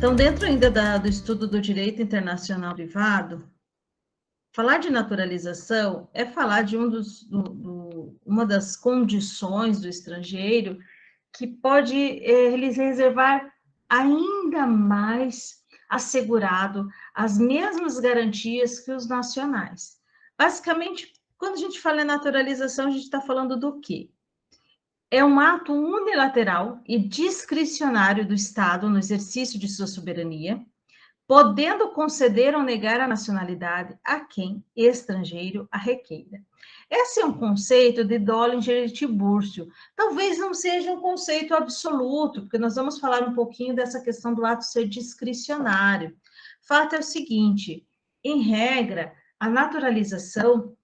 Então, dentro ainda do estudo do direito internacional privado, falar de naturalização é falar de uma das condições do estrangeiro que pode lhes reservar ainda mais assegurado as mesmas garantias que os nacionais. Basicamente, quando a gente fala em naturalização, a gente está falando do quê? É um ato unilateral e discricionário do Estado no exercício de sua soberania, podendo conceder ou negar a nacionalidade a quem estrangeiro a requeira. Esse é um conceito de Döllinger e Tiburcio. Talvez não seja um conceito absoluto, porque nós vamos falar um pouquinho dessa questão do ato ser discricionário. Fato é o seguinte, em regra, a naturalização,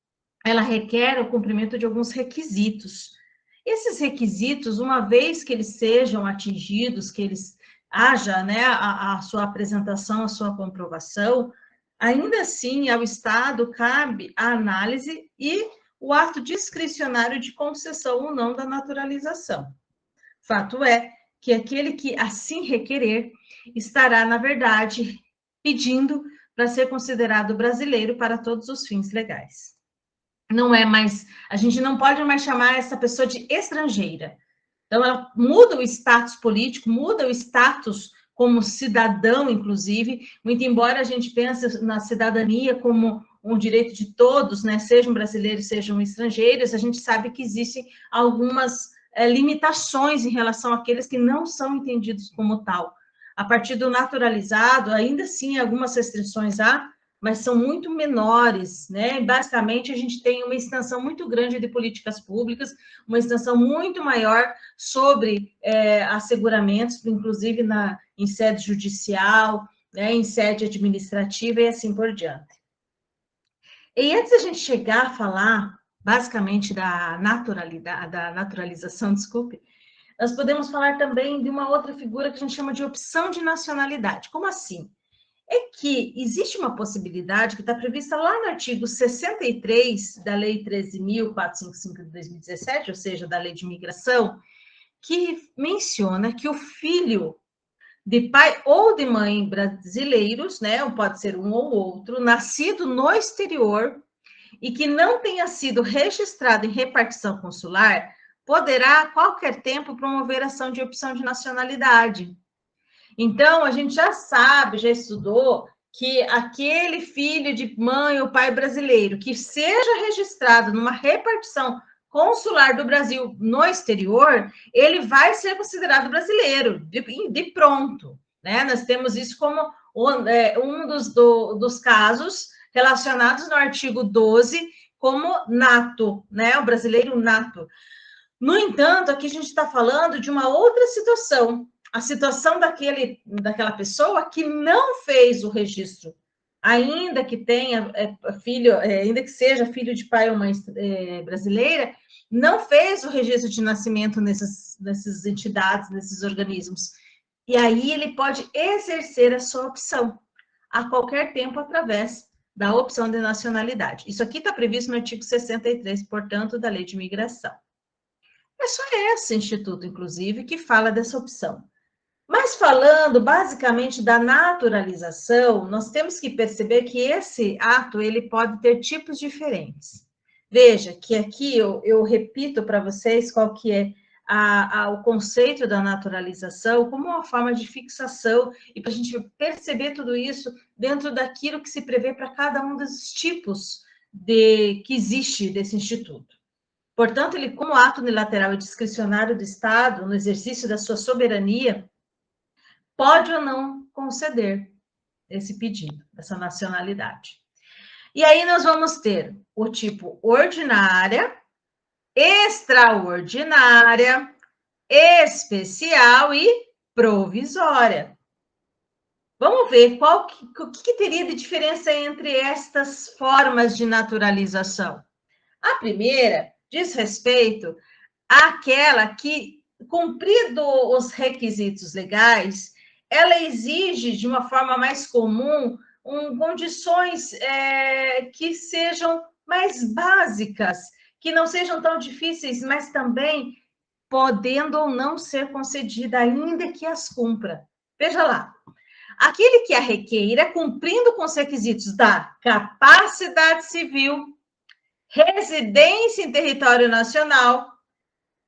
ela requer o cumprimento de alguns requisitos. Esses requisitos, uma vez que eles sejam atingidos, que eles haja, né, a sua apresentação, a sua comprovação, ainda assim ao Estado cabe a análise e o ato discricionário de concessão ou não da naturalização. Fato é que aquele que assim requerer estará, na verdade, pedindo para ser considerado brasileiro para todos os fins legais. Não é mais, a gente não pode mais chamar essa pessoa de estrangeira. Então, ela muda o status político, muda o status como cidadão, inclusive, muito embora a gente pense na cidadania como um direito de todos, né, sejam brasileiros, sejam estrangeiros, a gente sabe que existem algumas limitações em relação àqueles que não são entendidos como tal. A partir do naturalizado, ainda assim, algumas restrições há, mas são muito menores, né? Basicamente, a gente tem uma extensão muito grande de políticas públicas, uma extensão muito maior sobre asseguramentos, inclusive em sede judicial, né, em sede administrativa e assim por diante. E antes da gente chegar a falar, basicamente, da naturalização, desculpe, nós podemos falar também de uma outra figura que a gente chama de opção de nacionalidade. Como assim? É que existe uma possibilidade que está prevista lá no artigo 63 da Lei 13.455 de 2017, ou seja, da Lei de Imigração, que menciona que o filho de pai ou de mãe brasileiros, né, pode ser um ou outro, nascido no exterior e que não tenha sido registrado em repartição consular, poderá a qualquer tempo promover ação de opção de nacionalidade. Então, a gente já sabe, já estudou, que aquele filho de mãe ou pai brasileiro que seja registrado numa repartição consular do Brasil no exterior, ele vai ser considerado brasileiro, de pronto. Né? Nós temos isso como um dos casos relacionados no artigo 12 como nato, né? O brasileiro nato. No entanto, aqui a gente está falando de uma outra situação, a situação daquela pessoa que não fez o registro, ainda que tenha filho, ainda que seja filho de pai ou mãe brasileira, não fez o registro de nascimento nessas entidades, nesses organismos. E aí ele pode exercer a sua opção a qualquer tempo através da opção de nacionalidade. Isso aqui está previsto no artigo 63, portanto, da Lei de Imigração. É só esse instituto, inclusive, que fala dessa opção. Mas falando basicamente da naturalização, nós temos que perceber que esse ato ele pode ter tipos diferentes. Veja que aqui eu repito para vocês qual que é o conceito da naturalização como uma forma de fixação e para a gente perceber tudo isso dentro daquilo que se prevê para cada um dos tipos que existe desse instituto. Portanto, ele, como ato unilateral e discricionário do Estado, no exercício da sua soberania, pode ou não conceder esse pedido, essa nacionalidade. E aí nós vamos ter o tipo ordinária, extraordinária, especial e provisória. Vamos ver o que teria de diferença entre estas formas de naturalização. A primeira diz respeito àquela que, cumprido os requisitos legais, ela exige de uma forma mais comum condições que sejam mais básicas, que não sejam tão difíceis, mas também podendo ou não ser concedida, ainda que as cumpra. Veja lá, aquele que a requeira, cumprindo com os requisitos da capacidade civil, residência em território nacional,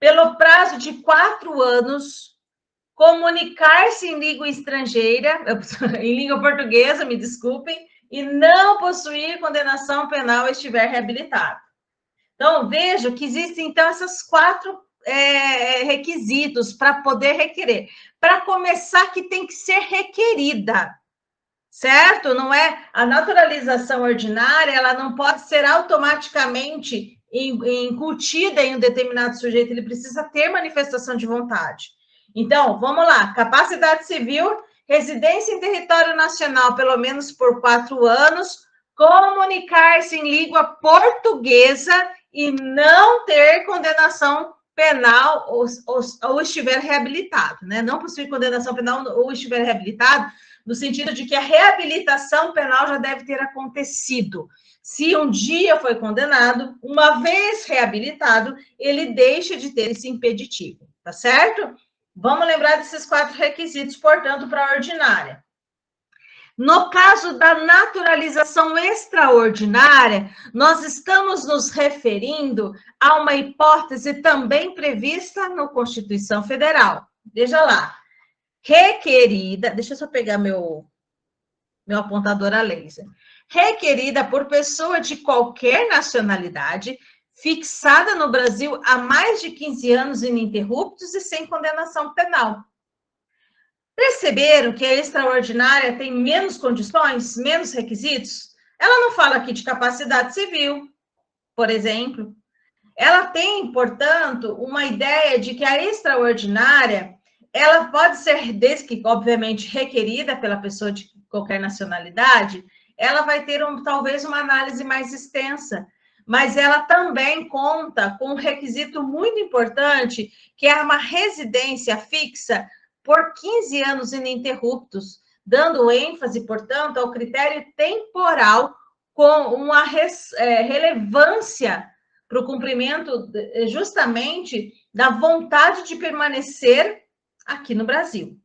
pelo prazo de 4 anos, comunicar-se em língua estrangeira, em língua portuguesa, me desculpem, e não possuir condenação penal estiver reabilitado. Então, vejo que existem, então, esses 4 requisitos para poder requerer. Para começar, que tem que ser requerida, certo? Não é a naturalização ordinária, ela não pode ser automaticamente incutida em um determinado sujeito, ele precisa ter manifestação de vontade. Então, vamos lá, capacidade civil, residência em território nacional, pelo menos por 4 anos, comunicar-se em língua portuguesa e não ter condenação penal ou estiver reabilitado, né? Não possuir condenação penal ou estiver reabilitado, no sentido de que a reabilitação penal já deve ter acontecido. Se um dia foi condenado, uma vez reabilitado, ele deixa de ter esse impeditivo, tá certo? Vamos lembrar desses 4 requisitos, portanto, para a ordinária. No caso da naturalização extraordinária, nós estamos nos referindo a uma hipótese também prevista na Constituição Federal. Veja lá. Requerida, deixa eu só pegar meu apontador a laser. Requerida por pessoa de qualquer nacionalidade, fixada no Brasil há mais de 15 anos ininterruptos e sem condenação penal. Perceberam que a extraordinária tem menos condições, menos requisitos? Ela não fala aqui de capacidade civil, por exemplo. Ela tem, portanto, uma ideia de que a extraordinária, ela pode ser, desde que, obviamente, requerida pela pessoa de qualquer nacionalidade, ela vai ter, talvez, uma análise mais extensa. Mas ela também conta com um requisito muito importante, que é uma residência fixa por 15 anos ininterruptos, dando ênfase, portanto, ao critério temporal com uma relevância para o cumprimento justamente da vontade de permanecer aqui no Brasil.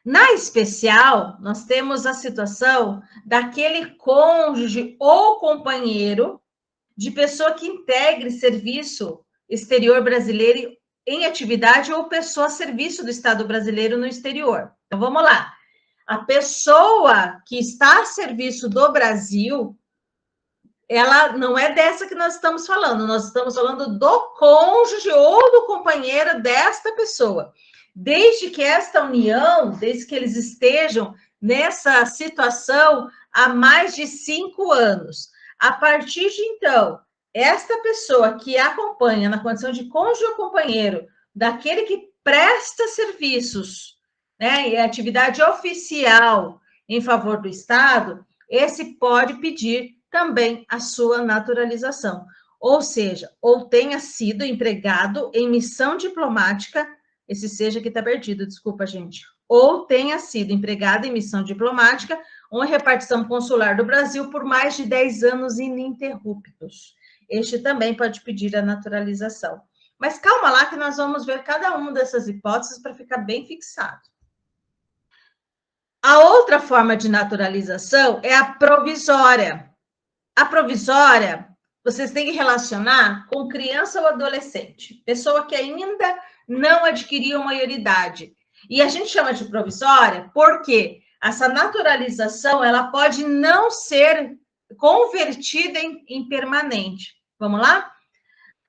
Na especial, nós temos a situação daquele cônjuge ou companheiro de pessoa que integre serviço exterior brasileiro em atividade ou pessoa a serviço do Estado brasileiro no exterior. Então, vamos lá. A pessoa que está a serviço do Brasil, ela não é dessa que nós estamos falando do cônjuge ou do companheiro desta pessoa. Desde que esta união, desde que eles estejam nessa situação há mais de 5 anos. A partir de então, esta pessoa que acompanha na condição de cônjuge ou companheiro daquele que presta serviços, né, e atividade oficial em favor do Estado, esse pode pedir também a sua naturalização. Ou seja, ou tenha sido empregado em missão diplomática, esse seja que está perdido, desculpa, gente, ou tenha sido empregado em missão diplomática ou em repartição consular do Brasil por mais de 10 anos ininterruptos. Este também pode pedir a naturalização. Mas calma lá que nós vamos ver cada uma dessas hipóteses para ficar bem fixado. A outra forma de naturalização é a provisória. A provisória, vocês têm que relacionar com criança ou adolescente, pessoa que ainda não adquiriu maioridade. E a gente chama de provisória porque essa naturalização, ela pode não ser convertida em permanente. Vamos lá?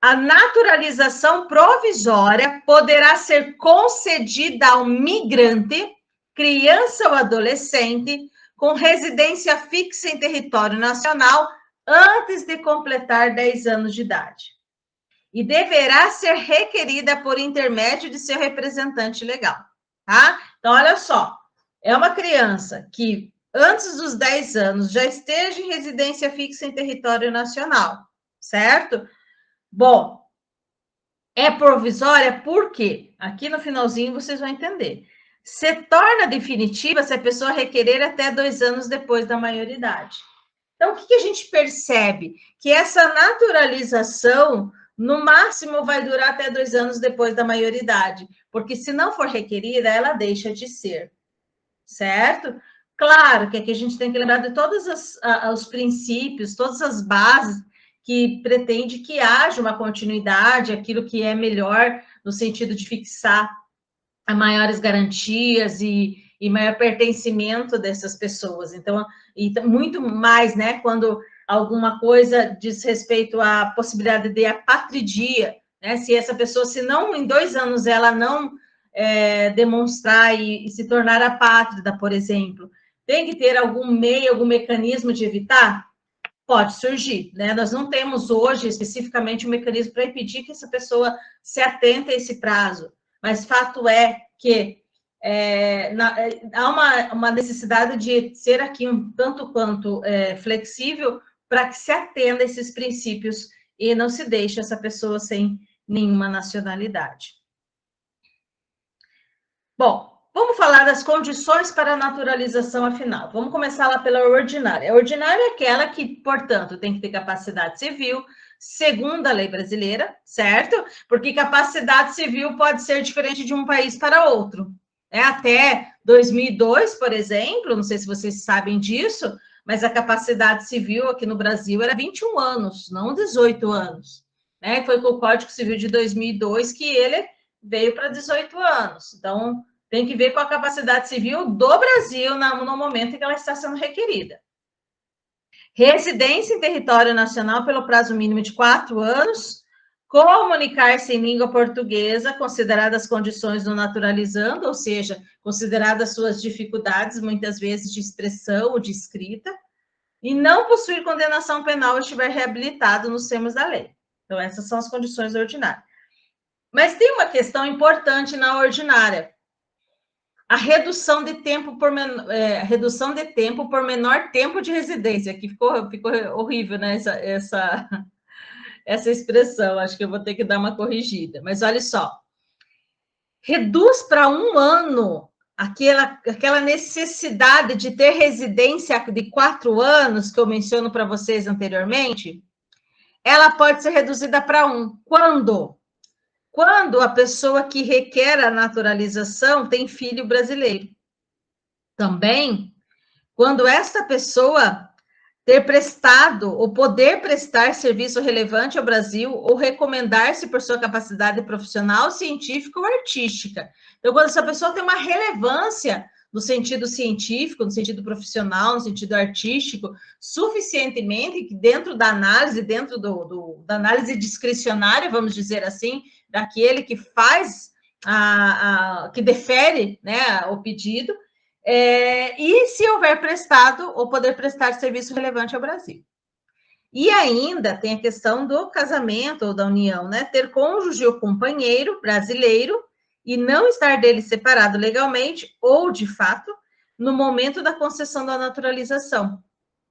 A naturalização provisória poderá ser concedida ao migrante, criança ou adolescente, com residência fixa em território nacional antes de completar 10 anos de idade. E deverá ser requerida por intermédio de seu representante legal, tá? Então, olha só, é uma criança que antes dos 10 anos já esteja em residência fixa em território nacional, certo? Bom, é provisória porque, aqui no finalzinho vocês vão entender, se torna definitiva se a pessoa requerer até 2 anos depois da maioridade. Então, o que a gente percebe? Que essa naturalização, no máximo, vai durar até 2 anos depois da maioridade, porque se não for requerida, ela deixa de ser. certo? Claro que aqui a gente tem que lembrar de todos os princípios, todas as bases que pretende que haja uma continuidade, aquilo que é melhor no sentido de fixar a maiores garantias e maior pertencimento dessas pessoas. Então, e muito mais, né, quando alguma coisa diz respeito à possibilidade de apatridia, né, se essa pessoa, se não, em 2 anos, ela não demonstrar e se tornar apátrida, por exemplo, tem que ter algum meio, algum mecanismo de evitar? Pode surgir, né? Nós não temos hoje especificamente um mecanismo para impedir que essa pessoa se atente a esse prazo, mas fato é que há uma necessidade de ser aqui um tanto quanto flexível para que se atenda a esses princípios e não se deixe essa pessoa sem nenhuma nacionalidade. Bom, vamos falar das condições para a naturalização, afinal. Vamos começar lá pela ordinária. A ordinária é aquela que, portanto, tem que ter capacidade civil, segundo a lei brasileira, certo? Porque capacidade civil pode ser diferente de um país para outro. Até 2002, por exemplo, não sei se vocês sabem disso, mas a capacidade civil aqui no Brasil era 21 anos, não 18 anos. Foi com o Código Civil de 2002 que ele veio para 18 anos. Então, tem que ver com a capacidade civil do Brasil no momento em que ela está sendo requerida. Residência em território nacional pelo prazo mínimo de 4 anos, comunicar-se em língua portuguesa, consideradas as condições do naturalizando, ou seja, consideradas suas dificuldades, muitas vezes de expressão ou de escrita, e não possuir condenação penal ou estiver reabilitado nos termos da lei. Então, essas são as condições ordinárias. Mas tem uma questão importante na ordinária. A redução de tempo por menor tempo de residência, que ficou horrível, né? Essa expressão, acho que eu vou ter que dar uma corrigida. Mas olha só, reduz para 1 ano aquela necessidade de ter residência de 4 anos, que eu menciono para vocês anteriormente, ela pode ser reduzida para 1. Quando? Quando a pessoa que requer a naturalização tem filho brasileiro. Também, quando esta pessoa ter prestado ou poder prestar serviço relevante ao Brasil ou recomendar-se por sua capacidade profissional, científica ou artística. Então, quando essa pessoa tem uma relevância no sentido científico, no sentido profissional, no sentido artístico, suficientemente que dentro da análise, dentro da análise discricionária, vamos dizer assim, daquele que faz, que defere, né, o pedido, e se houver prestado ou poder prestar serviço relevante ao Brasil. E ainda tem a questão do casamento ou da união, né? Ter cônjuge ou companheiro brasileiro e não estar dele separado legalmente ou de fato no momento da concessão da naturalização.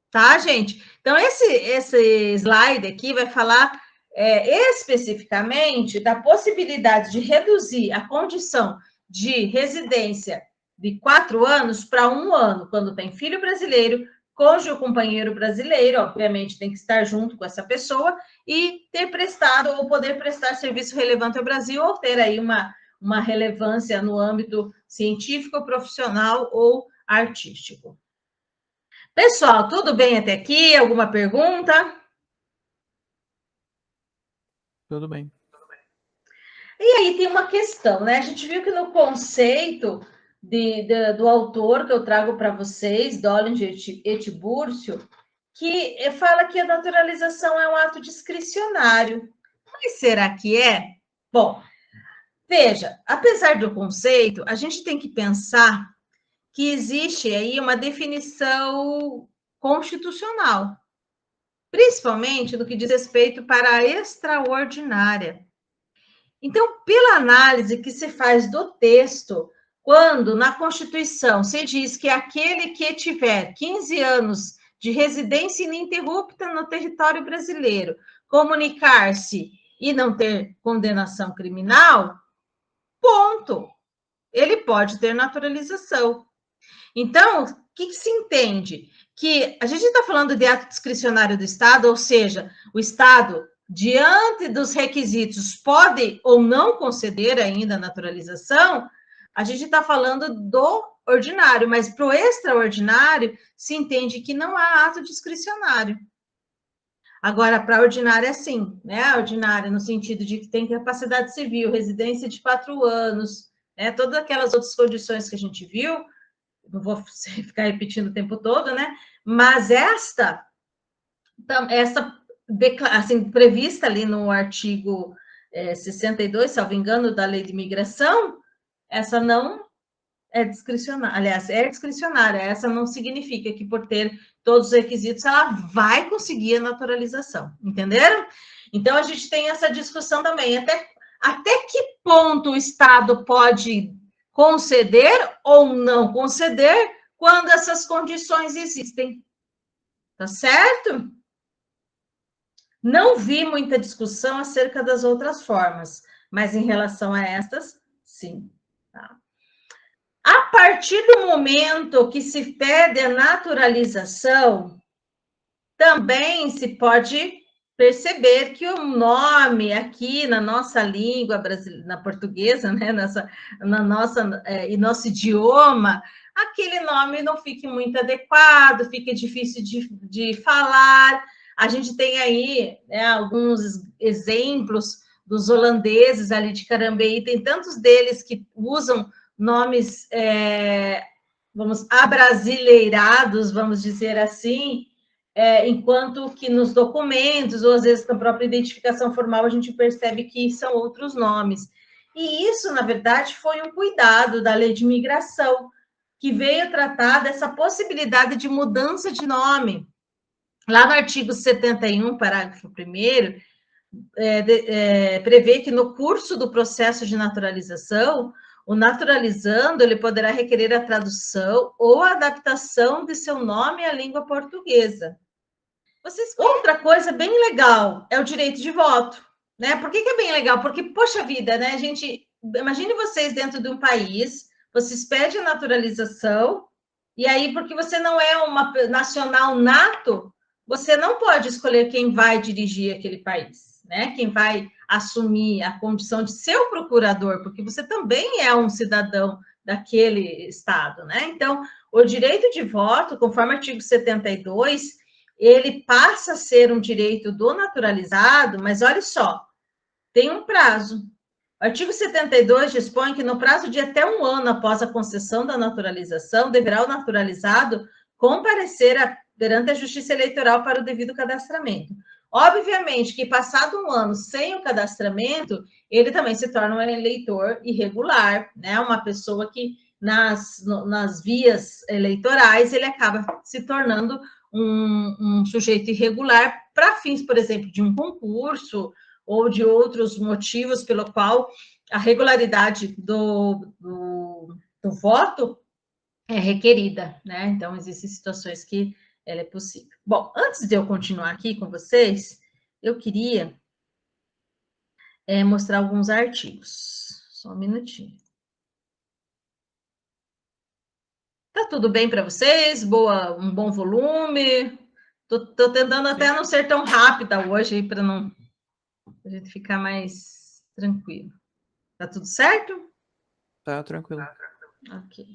Tá, gente? Então, esse slide aqui vai falar especificamente da possibilidade de reduzir a condição de residência de 4 anos para 1 ano, quando tem filho brasileiro, cônjuge ou companheiro brasileiro, obviamente tem que estar junto com essa pessoa, e ter prestado ou poder prestar serviço relevante ao Brasil, ou ter aí uma relevância no âmbito científico, profissional ou artístico. Pessoal, tudo bem até aqui? Alguma pergunta? Tudo bem. E aí tem uma questão, né? A gente viu que no conceito do autor que eu trago para vocês, Dollinger et Tiburcio, que fala que a naturalização é um ato discricionário. Mas será que é? Bom, veja, apesar do conceito, a gente tem que pensar que existe aí uma definição constitucional, principalmente no que diz respeito para a extraordinária. Então, pela análise que se faz do texto, quando na Constituição se diz que aquele que tiver 15 anos de residência ininterrupta no território brasileiro, comunicar-se e não ter condenação criminal, ponto. Ele pode ter naturalização. Então, o que se entende? Que a gente está falando de ato discricionário do Estado, ou seja, o Estado, diante dos requisitos, pode ou não conceder ainda a naturalização, a gente está falando do ordinário, mas para o extraordinário se entende que não há ato discricionário. Agora, para a ordinária, é sim, né? A ordinária, no sentido de que tem capacidade civil, residência de 4 anos, né? Todas aquelas outras condições que a gente viu, não vou ficar repetindo o tempo todo, né? Mas essa assim, prevista ali no artigo 62, salvo engano, da Lei de Imigração, essa não é discricionária. Aliás, é discricionária. Essa não significa que, por ter todos os requisitos, ela vai conseguir a naturalização. Entenderam? Então, a gente tem essa discussão também. Até que ponto o Estado pode conceder ou não conceder quando essas condições existem. Tá certo? Não vi muita discussão acerca das outras formas, mas em relação a estas, sim. Tá? A partir do momento que se pede a naturalização, também se pode perceber que o nome aqui na nossa língua brasileira, na portuguesa, né, e nosso idioma, aquele nome não fique muito adequado, fica difícil de falar. A gente tem aí, né, alguns exemplos dos holandeses ali de Carambeí, tem tantos deles que usam nomes, abrasileirados, vamos dizer assim, enquanto que nos documentos, ou às vezes na própria identificação formal, a gente percebe que são outros nomes. E isso, na verdade, foi um cuidado da lei de imigração, que veio tratar dessa possibilidade de mudança de nome. Lá no artigo 71, parágrafo 1º, prevê que no curso do processo de naturalização, o naturalizando, ele poderá requerer a tradução ou a adaptação de seu nome à língua portuguesa. Outra coisa bem legal é o direito de voto, né? Por que é bem legal? Porque, poxa vida, né, gente? Imagine vocês dentro de um país, vocês pedem a naturalização, e aí, porque você não é uma nacional nato, você não pode escolher quem vai dirigir aquele país, né? Quem vai assumir a condição de ser o procurador, porque você também é um cidadão daquele estado, né? Então, o direito de voto, conforme o artigo 72, ele passa a ser um direito do naturalizado, mas olha só, tem um prazo. O artigo 72 dispõe que no prazo de até 1 ano após a concessão da naturalização, deverá o naturalizado comparecer perante a Justiça Eleitoral para o devido cadastramento. Obviamente que, passado 1 ano sem o cadastramento, ele também se torna um eleitor irregular, né? Uma pessoa que, nas vias eleitorais, ele acaba se tornando um sujeito irregular para fins, por exemplo, de um concurso ou de outros motivos pelo qual a regularidade do voto é requerida, né? Então, existem situações que ela é possível. Bom, antes de eu continuar aqui com vocês, eu queria mostrar alguns artigos. Só um minutinho. Tá tudo bem para vocês? Um bom volume? Tô tentando até não ser tão rápida hoje, para não a gente ficar mais tranquilo. Tá tudo certo? Tá tranquilo. Ok.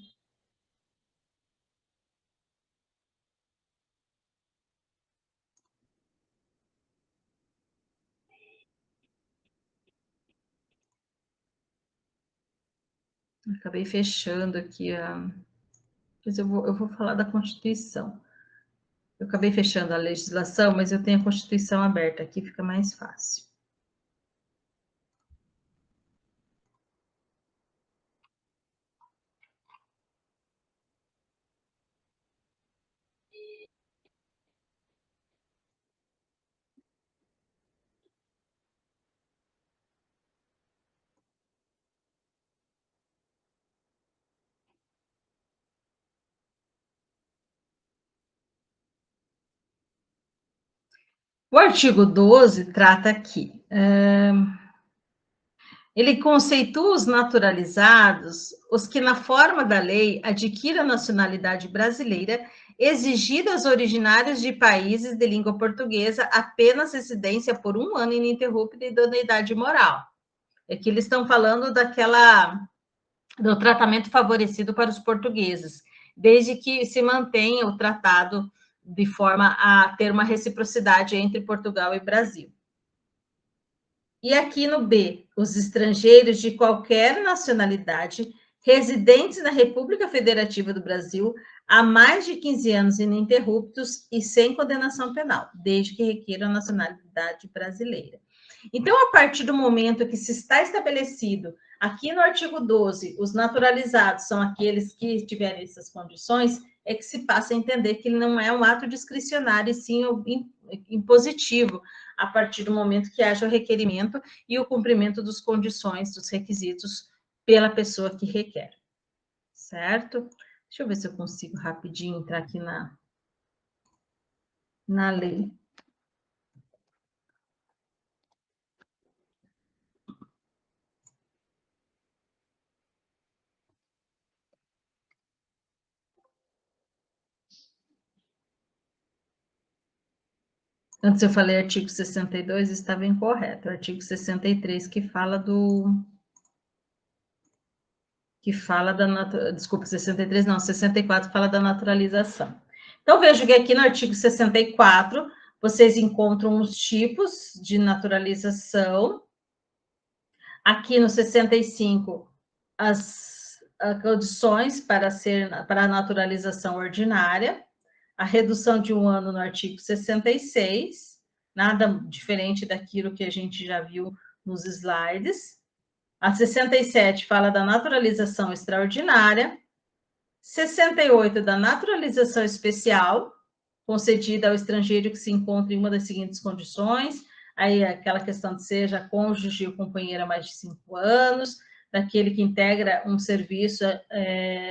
Acabei fechando aqui Mas eu vou falar da Constituição. Eu acabei fechando a legislação, mas eu tenho a Constituição aberta aqui, fica mais fácil. O artigo 12 trata aqui. Ele conceitua os naturalizados, os que, na forma da lei, adquiram a nacionalidade brasileira, exigindo aos originários de países de língua portuguesa apenas residência por 1 ano ininterrupta e idoneidade moral. É que eles estão falando daquela do tratamento favorecido para os portugueses, desde que se mantenha o tratado de forma a ter uma reciprocidade entre Portugal e Brasil. E aqui no B, os estrangeiros de qualquer nacionalidade residentes na República Federativa do Brasil há mais de 15 anos ininterruptos e sem condenação penal, desde que requeram a nacionalidade brasileira. Então, a partir do momento que se está estabelecido, aqui no artigo 12, os naturalizados são aqueles que tiverem essas condições, é que se passa a entender que ele não é um ato discricionário, e sim impositivo, a partir do momento que haja o requerimento e o cumprimento das condições, dos requisitos pela pessoa que requer. Certo? Deixa eu ver se eu consigo rapidinho entrar aqui na lei. Antes eu falei artigo 62, estava incorreto. O artigo 63 que fala desculpa, 63 não, 64 fala da naturalização. Então, vejo que aqui no artigo 64, vocês encontram os tipos de naturalização. Aqui no 65, as condições para a naturalização ordinária, a redução de 1 ano no artigo 66, nada diferente daquilo que a gente já viu nos slides. A 67 fala da naturalização extraordinária. 68 da naturalização especial, concedida ao estrangeiro que se encontra em uma das seguintes condições. Aí aquela questão de seja cônjuge ou companheiro há mais de 5 anos, daquele que integra um serviço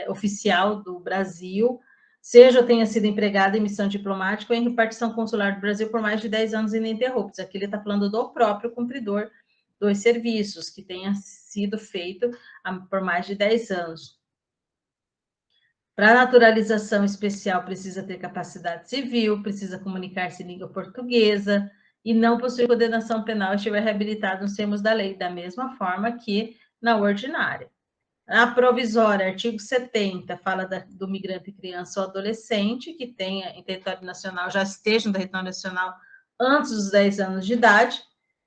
oficial do Brasil, seja ou tenha sido empregado em missão diplomática ou em repartição consular do Brasil por mais de 10 anos ininterruptos. Aqui ele está falando do próprio cumpridor dos serviços, que tenha sido feito por mais de 10 anos. Para naturalização especial, precisa ter capacidade civil, precisa comunicar-se em língua portuguesa e não possui condenação penal e estiver reabilitado nos termos da lei, da mesma forma que na ordinária. A provisória, artigo 70, fala do migrante criança ou adolescente que tenha em território nacional, já esteja no território nacional antes dos 10 anos de idade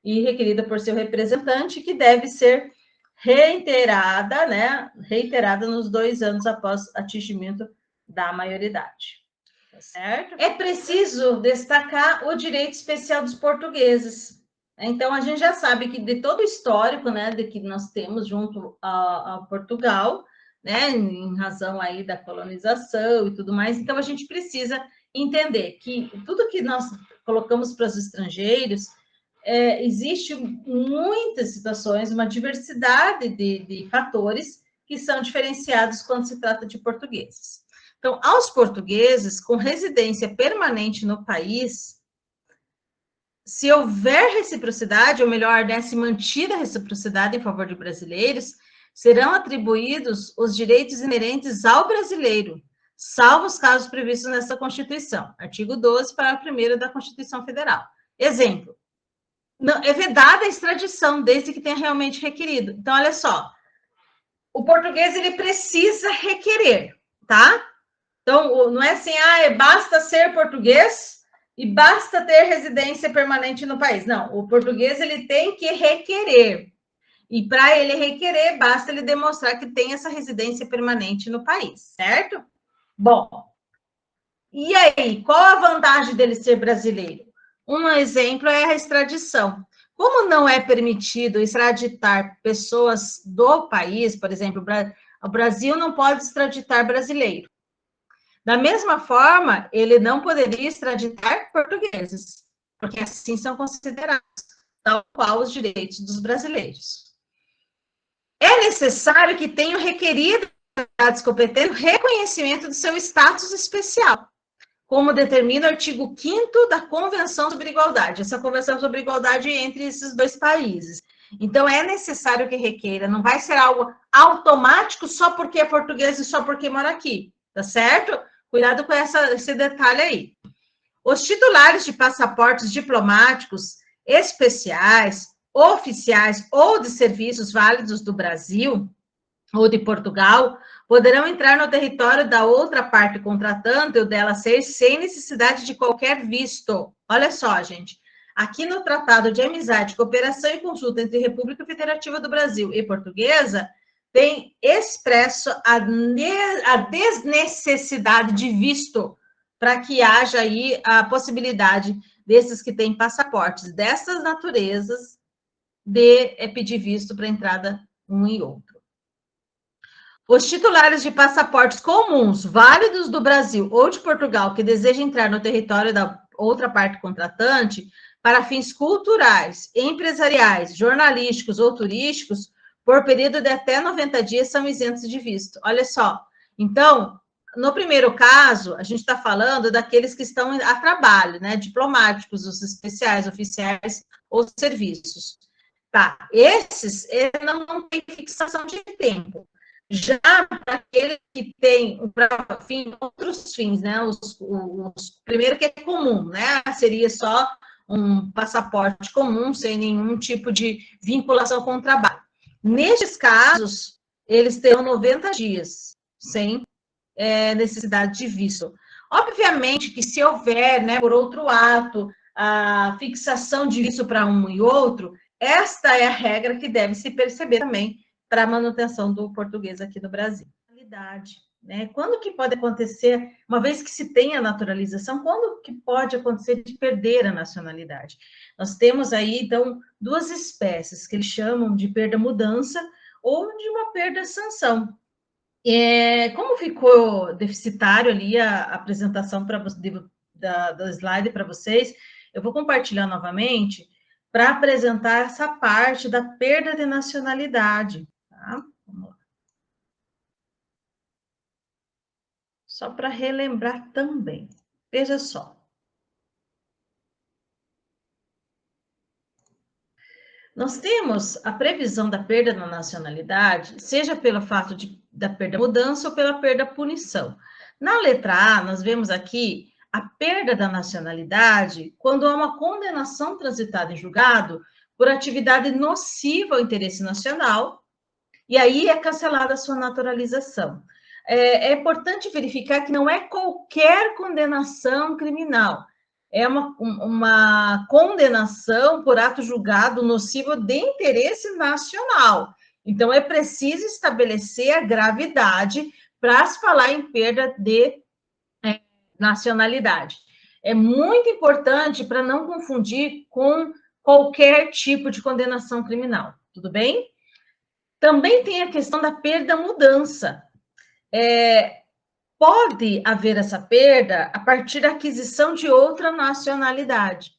e requerida por seu representante, que deve ser reiterada, né? Reiterada nos 2 anos após atingimento da maioridade. Tá certo? É preciso destacar o direito especial dos portugueses. Então, a gente já sabe que de todo o histórico, né, de que nós temos junto a Portugal, né, em razão aí da colonização e tudo mais, então a gente precisa entender que tudo que nós colocamos para os estrangeiros, existe muitas situações, uma diversidade de fatores que são diferenciados quando se trata de portugueses. Então, aos portugueses com residência permanente no país, se houver reciprocidade, ou melhor, né, se mantida a reciprocidade em favor de brasileiros, serão atribuídos os direitos inerentes ao brasileiro, salvo os casos previstos nesta Constituição. Artigo 12, parágrafo 1º da Constituição Federal. Exemplo, não, é vedada a extradição, desde que tenha realmente requerido. Então, olha só, o português, ele precisa requerer, tá? Então, não é assim, basta ser português e basta ter residência permanente no país. Não, o português, ele tem que requerer. E para ele requerer, basta ele demonstrar que tem essa residência permanente no país, certo? Bom, e aí, qual a vantagem dele ser brasileiro? Um exemplo é a extradição. Como não é permitido extraditar pessoas do país, por exemplo, o Brasil não pode extraditar brasileiro. Da mesma forma, ele não poderia extraditar portugueses, porque assim são considerados, tal qual os direitos dos brasileiros. É necessário que tenham requerido autoridades competentes o reconhecimento do seu status especial, como determina o artigo 5º da Convenção sobre Igualdade, essa Convenção sobre Igualdade entre esses 2 países. Então, é necessário que requeira, não vai ser algo automático só porque é português e só porque mora aqui, tá certo? Cuidado com esse detalhe aí. Os titulares de passaportes diplomáticos especiais, oficiais ou de serviços válidos do Brasil, ou de Portugal, poderão entrar no território da outra parte contratante ou dela ser sem necessidade de qualquer visto. Olha só, gente. Aqui no Tratado de Amizade, Cooperação e Consulta entre República Federativa do Brasil e Portuguesa, tem expresso a desnecessidade de visto para que haja aí a possibilidade desses que têm passaportes dessas naturezas de pedir visto para entrada um e outro. Os titulares de passaportes comuns, válidos do Brasil ou de Portugal, que desejam entrar no território da outra parte contratante, para fins culturais, empresariais, jornalísticos ou turísticos, por período de até 90 dias, são isentos de visto. Olha só. Então, no primeiro caso, a gente está falando daqueles que estão a trabalho, né? Diplomáticos, os especiais, oficiais ou serviços. Tá, esses não tem fixação de tempo. Já para aquele que tem outros fins, né? Primeiro que é comum, né? Seria só um passaporte comum, sem nenhum tipo de vinculação com o trabalho. Nestes casos, eles terão 90 dias, sem necessidade de visto. Obviamente que se houver, né, por outro ato, a fixação de visto para um e outro, esta é a regra que deve se perceber também para a manutenção do português aqui no Brasil. Né? Quando que pode acontecer, uma vez que se tem a naturalização, quando que pode acontecer de perder a nacionalidade? Nós temos aí, então, duas espécies, que eles chamam de perda-mudança ou de uma perda-sanção. Como ficou deficitário ali a apresentação da slide para vocês, eu vou compartilhar novamente para apresentar essa parte da perda de nacionalidade. Tá? Vamos lá. Só para relembrar também. Veja só. Nós temos a previsão da perda da nacionalidade, seja pelo fato da perda mudança ou pela perda punição. Na letra A, nós vemos aqui a perda da nacionalidade quando há uma condenação transitada em julgado por atividade nociva ao interesse nacional, e aí é cancelada a sua naturalização. É importante verificar que não é qualquer condenação criminal, é uma condenação por ato julgado nocivo de interesse nacional. Então, é preciso estabelecer a gravidade para se falar em perda de nacionalidade. É muito importante para não confundir com qualquer tipo de condenação criminal, tudo bem? Também tem a questão da perda-mudança. Pode haver essa perda a partir da aquisição de outra nacionalidade.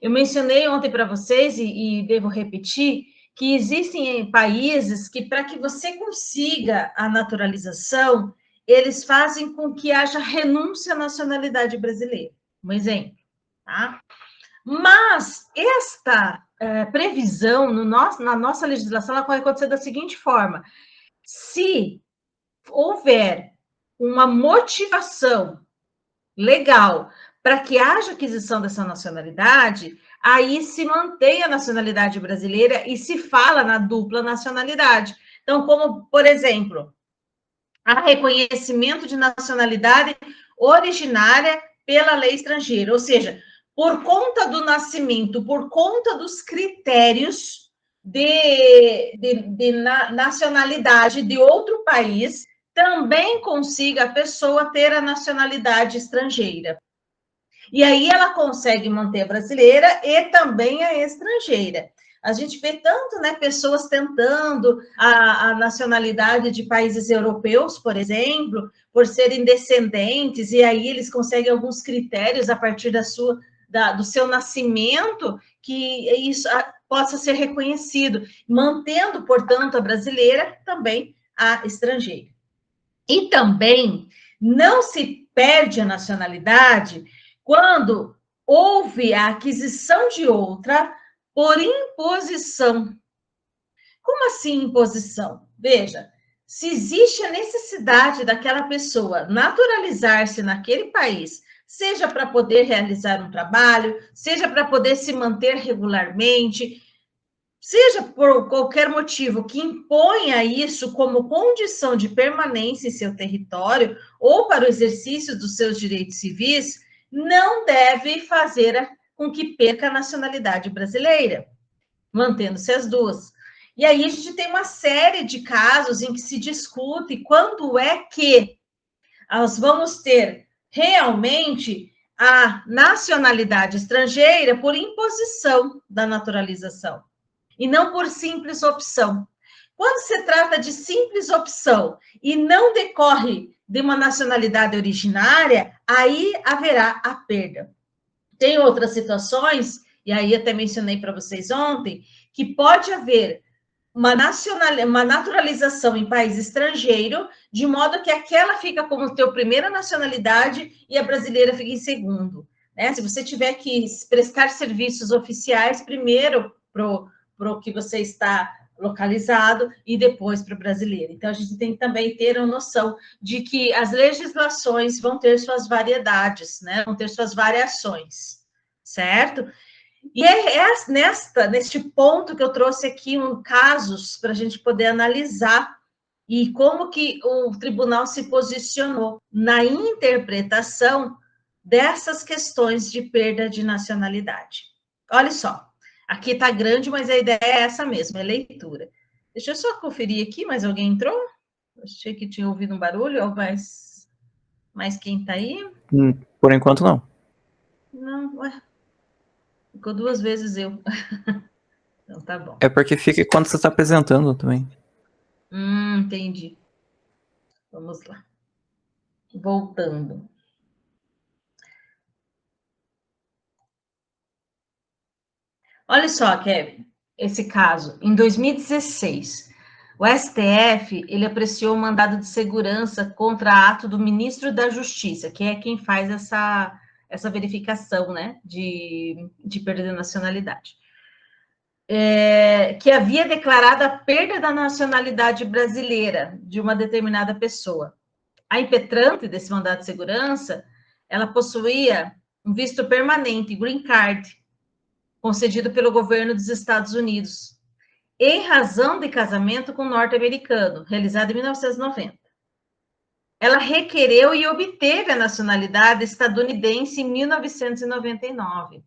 Eu mencionei ontem para vocês, e devo repetir, que existem países que, para que você consiga a naturalização, eles fazem com que haja renúncia à nacionalidade brasileira. Um exemplo, tá? Mas esta previsão na nossa legislação, ela pode acontecer da seguinte forma: se houver uma motivação legal para que haja aquisição dessa nacionalidade, aí se mantém a nacionalidade brasileira e se fala na dupla nacionalidade. Então, como, por exemplo, há reconhecimento de nacionalidade originária pela lei estrangeira, ou seja, por conta do nascimento, por conta dos critérios de nacionalidade de outro país, também consiga a pessoa ter a nacionalidade estrangeira. E aí ela consegue manter a brasileira e também a estrangeira. A gente vê tanto, né, pessoas tentando a nacionalidade de países europeus, por exemplo, por serem descendentes, e aí eles conseguem alguns critérios a partir do seu nascimento, que isso possa ser reconhecido, mantendo, portanto, a brasileira, também a estrangeira. E também não se perde a nacionalidade quando houve a aquisição de outra por imposição. Como assim imposição? Veja, se existe a necessidade daquela pessoa naturalizar-se naquele país, seja para poder realizar um trabalho, seja para poder se manter regularmente, seja por qualquer motivo que imponha isso como condição de permanência em seu território ou para o exercício dos seus direitos civis, não deve fazer com que perca a nacionalidade brasileira, mantendo-se as duas. E aí a gente tem uma série de casos em que se discute quando é que nós vamos ter realmente a nacionalidade estrangeira por imposição da naturalização e não por simples opção. Quando se trata de simples opção e não decorre de uma nacionalidade originária, aí haverá a perda. Tem outras situações, e aí até mencionei para vocês ontem, que pode haver uma naturalização em país estrangeiro, de modo que aquela fica como teu primeira nacionalidade e a brasileira fica em segundo. Né? Se você tiver que prestar serviços oficiais, primeiro para o que você está localizado e depois para o brasileiro. Então, a gente tem que também ter a noção de que as legislações vão ter suas variedades, né? Vão ter suas variações, certo? E neste ponto que eu trouxe aqui casos para a gente poder analisar e como que o tribunal se posicionou na interpretação dessas questões de perda de nacionalidade. Olha só, aqui está grande, mas a ideia é essa mesmo, é leitura. Deixa eu só conferir aqui, mas alguém entrou? Achei que tinha ouvido um barulho, ou mais quem está aí? Por enquanto, não. Não, ué. Ficou 2 vezes eu. Então, tá bom. É porque fica quando você está apresentando também. Entendi. Vamos lá. Voltando. Olha só, Kevin, esse caso. Em 2016, o STF, ele apreciou um mandado de segurança contra ato do ministro da Justiça, que é quem faz essa verificação, né, de perda de nacionalidade. Que havia declarado a perda da nacionalidade brasileira de uma determinada pessoa. A impetrante desse mandado de segurança, ela possuía um visto permanente, green card, concedido pelo governo dos Estados Unidos, em razão de casamento com um norte-americano, realizado em 1990. Ela requereu e obteve a nacionalidade estadunidense em 1999.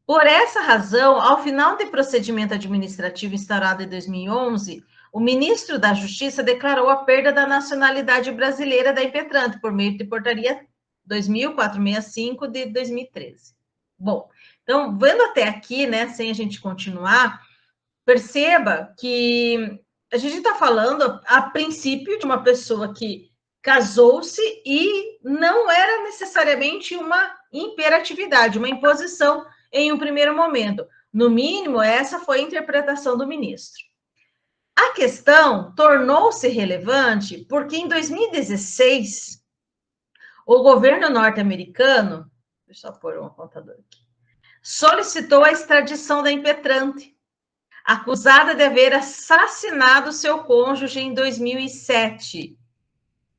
Por essa razão, ao final do procedimento administrativo instaurado em 2011, o ministro da Justiça declarou a perda da nacionalidade brasileira da impetrante por meio de portaria 2465 de 2013. Bom, então, vendo até aqui, né, sem a gente continuar, perceba que a gente está falando, a princípio, de uma pessoa que casou-se e não era necessariamente uma imperatividade, uma imposição em um primeiro momento. No mínimo, essa foi a interpretação do ministro. A questão tornou-se relevante porque, em 2016, o governo norte-americano, deixa eu só pôr um contador aqui, solicitou a extradição da impetrante, acusada de haver assassinado seu cônjuge em 2007.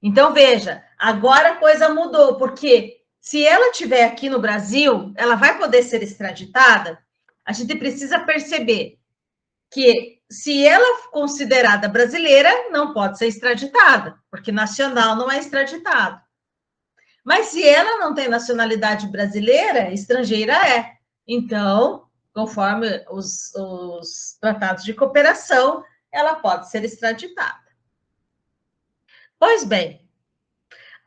Então, veja, agora a coisa mudou, porque se ela estiver aqui no Brasil, ela vai poder ser extraditada? A gente precisa perceber que, se ela for considerada brasileira, não pode ser extraditada, porque nacional não é extraditado. Mas se ela não tem nacionalidade brasileira, estrangeira é. Então, conforme os tratados de cooperação, ela pode ser extraditada. Pois bem,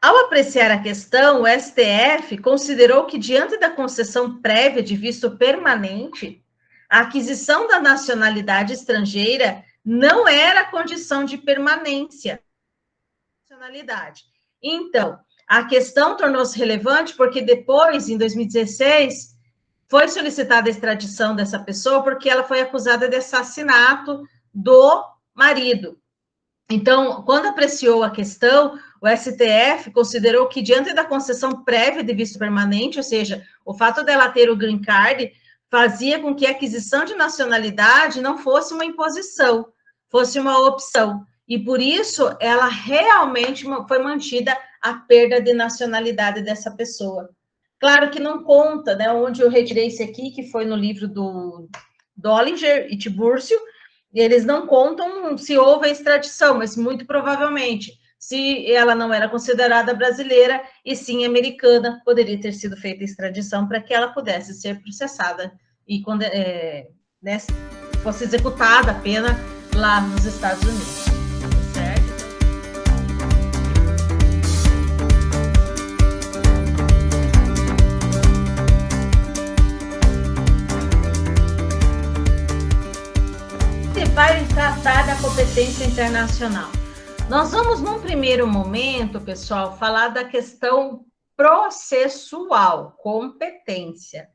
ao apreciar a questão, o STF considerou que, diante da concessão prévia de visto permanente, a aquisição da nacionalidade estrangeira não era condição de permanência da nacionalidade. Então, a questão tornou-se relevante porque depois, em 2016, foi solicitada a extradição dessa pessoa porque ela foi acusada de assassinato do marido. Então, quando apreciou a questão, o STF considerou que, diante da concessão prévia de visto permanente, ou seja, o fato dela ter o green card, fazia com que a aquisição de nacionalidade não fosse uma imposição, fosse uma opção. E, por isso, ela realmente foi mantida a perda de nacionalidade dessa pessoa. Claro que não conta, né? Onde eu retirei esse aqui, que foi no livro Dollinger e Tiburcio, e eles não contam se houve a extradição, mas muito provavelmente, se ela não era considerada brasileira e sim americana, poderia ter sido feita a extradição para que ela pudesse ser processada e né, fosse executada a pena lá nos Estados Unidos. Certo? Vai tratar da competência internacional. Nós vamos, num primeiro momento, pessoal, falar da questão processual, competência.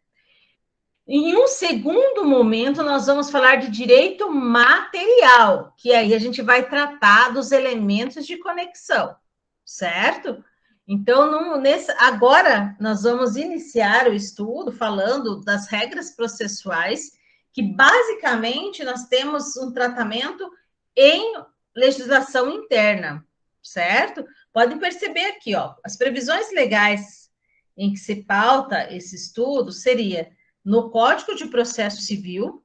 Em um segundo momento, nós vamos falar de direito material, que aí a gente vai tratar dos elementos de conexão, certo? Então, agora, nós vamos iniciar o estudo falando das regras processuais, que basicamente nós temos um tratamento em legislação interna, certo? Podem perceber aqui, ó, as previsões legais em que se pauta esse estudo seria no Código de Processo Civil,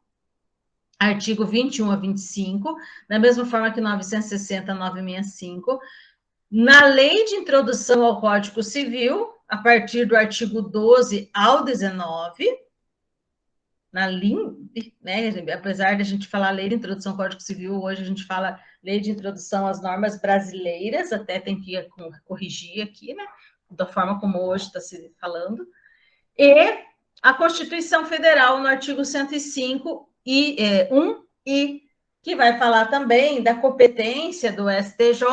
artigo 21 a 25, da mesma forma que 960 a 965, na Lei de Introdução ao Código Civil, a partir do artigo 12 ao 19, né, apesar de a gente falar Lei de Introdução ao Código Civil, hoje a gente fala Lei de Introdução às Normas Brasileiras, até tem que corrigir aqui, né, da forma como hoje está se falando, e a Constituição Federal, no artigo 105, que vai falar também da competência do STJ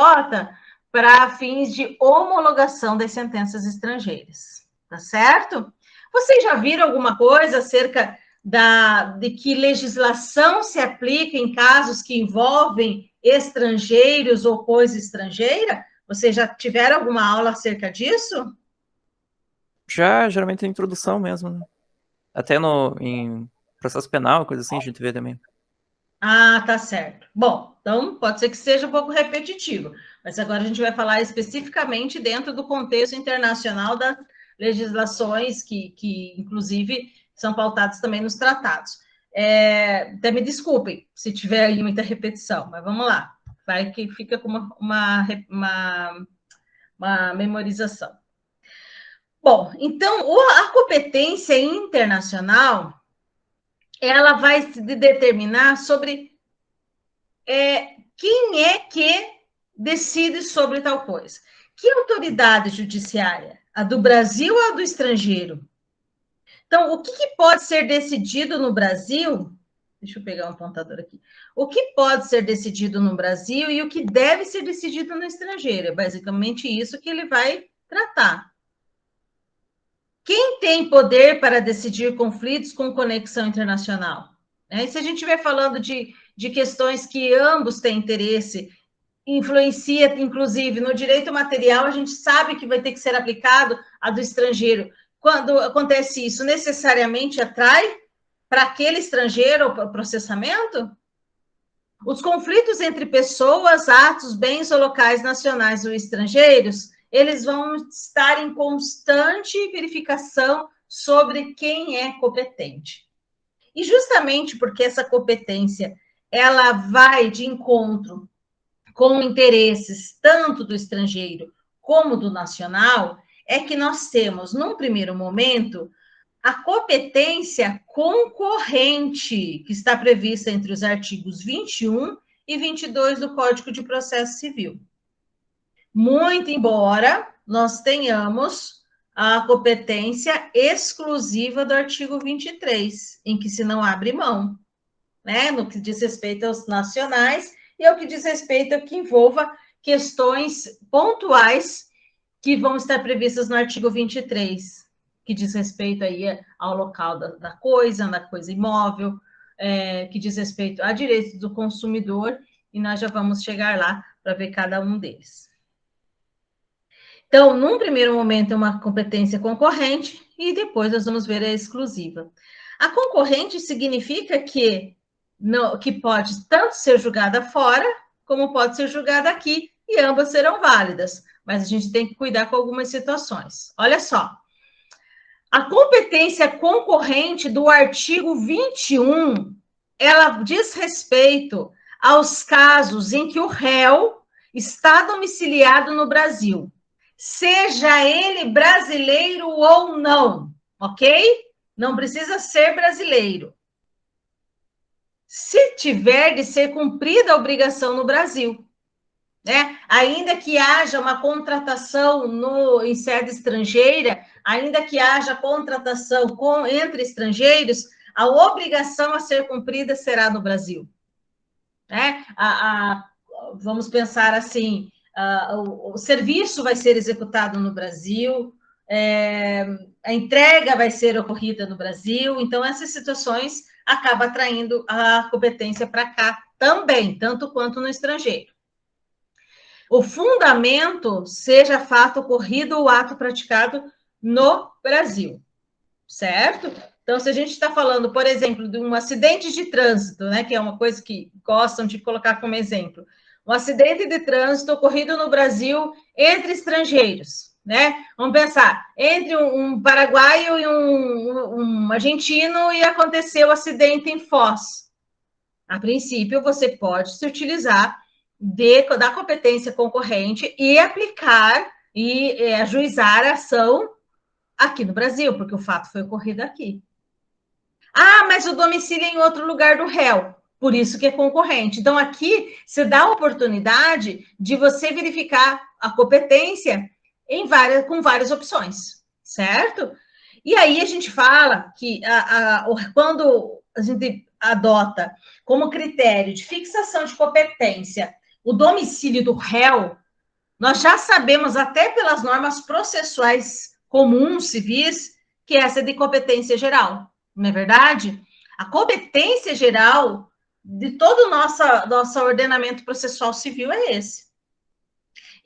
para fins de homologação das sentenças estrangeiras, tá certo? Vocês já viram alguma coisa acerca de que legislação se aplica em casos que envolvem estrangeiros ou coisa estrangeira? Vocês já tiveram alguma aula acerca disso? Já, geralmente é introdução mesmo, né? Até em processo penal, coisa assim, a gente vê também. Ah, tá certo. Bom, então pode ser que seja um pouco repetitivo, mas agora a gente vai falar especificamente dentro do contexto internacional das legislações que inclusive, são pautadas também nos tratados. Até me desculpem se tiver aí muita repetição, mas vamos lá. Vai que fica com uma memorização. Bom, então, a competência internacional, ela vai se determinar sobre quem é que decide sobre tal coisa. Que autoridade judiciária? A do Brasil ou a do estrangeiro? Então, o que pode ser decidido no Brasil? Deixa eu pegar um apontador aqui. O que pode ser decidido no Brasil e o que deve ser decidido no estrangeiro? É basicamente isso que ele vai tratar. Quem tem poder para decidir conflitos com conexão internacional? E se a gente estiver falando de questões que ambos têm interesse, influencia, inclusive, no direito material, a gente sabe que vai ter que ser aplicado a do estrangeiro. Quando acontece isso, necessariamente atrai para aquele estrangeiro o processamento? Os conflitos entre pessoas, atos, bens ou locais nacionais ou estrangeiros, eles vão estar em constante verificação sobre quem é competente. E justamente porque essa competência, ela vai de encontro com interesses tanto do estrangeiro como do nacional, é que nós temos, num primeiro momento, a competência concorrente, que está prevista entre os artigos 21 e 22 do Código de Processo Civil. Muito embora nós tenhamos a competência exclusiva do artigo 23, em que se não abre mão, né, no que diz respeito aos nacionais e ao que diz respeito a que envolva questões pontuais que vão estar previstas no artigo 23, que diz respeito aí ao local da coisa imóvel, que diz respeito a direitos do consumidor, e nós já vamos chegar lá para ver cada um deles. Então, num primeiro momento, é uma competência concorrente, e depois nós vamos ver a exclusiva. A concorrente significa que pode tanto ser julgada fora, como pode ser julgada aqui, e ambas serão válidas, mas a gente tem que cuidar com algumas situações. Olha só, a competência concorrente do artigo 21 ela diz respeito aos casos em que o réu está domiciliado no Brasil, seja ele brasileiro ou não, ok? Não precisa ser brasileiro. Se tiver de ser cumprida a obrigação no Brasil, né? Ainda que haja uma contratação em sede estrangeira, ainda que haja contratação entre estrangeiros, a obrigação a ser cumprida será no Brasil. Né? Vamos pensar assim, o serviço vai ser executado no Brasil, a entrega vai ser ocorrida no Brasil, então essas situações acabam atraindo a competência para cá também, tanto quanto no estrangeiro. O fundamento seja fato ocorrido ou ato praticado no Brasil, certo? Então, se a gente está falando, por exemplo, de um acidente de trânsito, né, que é uma coisa que gostam de colocar como exemplo, um acidente de trânsito ocorrido no Brasil entre estrangeiros, né? Vamos pensar, entre um paraguaio e um argentino e aconteceu o acidente em Foz. A princípio, você pode se utilizar da competência concorrente e aplicar e ajuizar a ação aqui no Brasil, porque o fato foi ocorrido aqui. Ah, mas o domicílio é em outro lugar do réu, por isso que é concorrente. Então, aqui se dá a oportunidade de você verificar a competência com várias opções, certo? E aí a gente fala que quando a gente adota como critério de fixação de competência o domicílio do réu, nós já sabemos, até pelas normas processuais comuns civis, que essa é de competência geral, não é verdade? A competência geral de todo o nosso ordenamento processual civil é esse.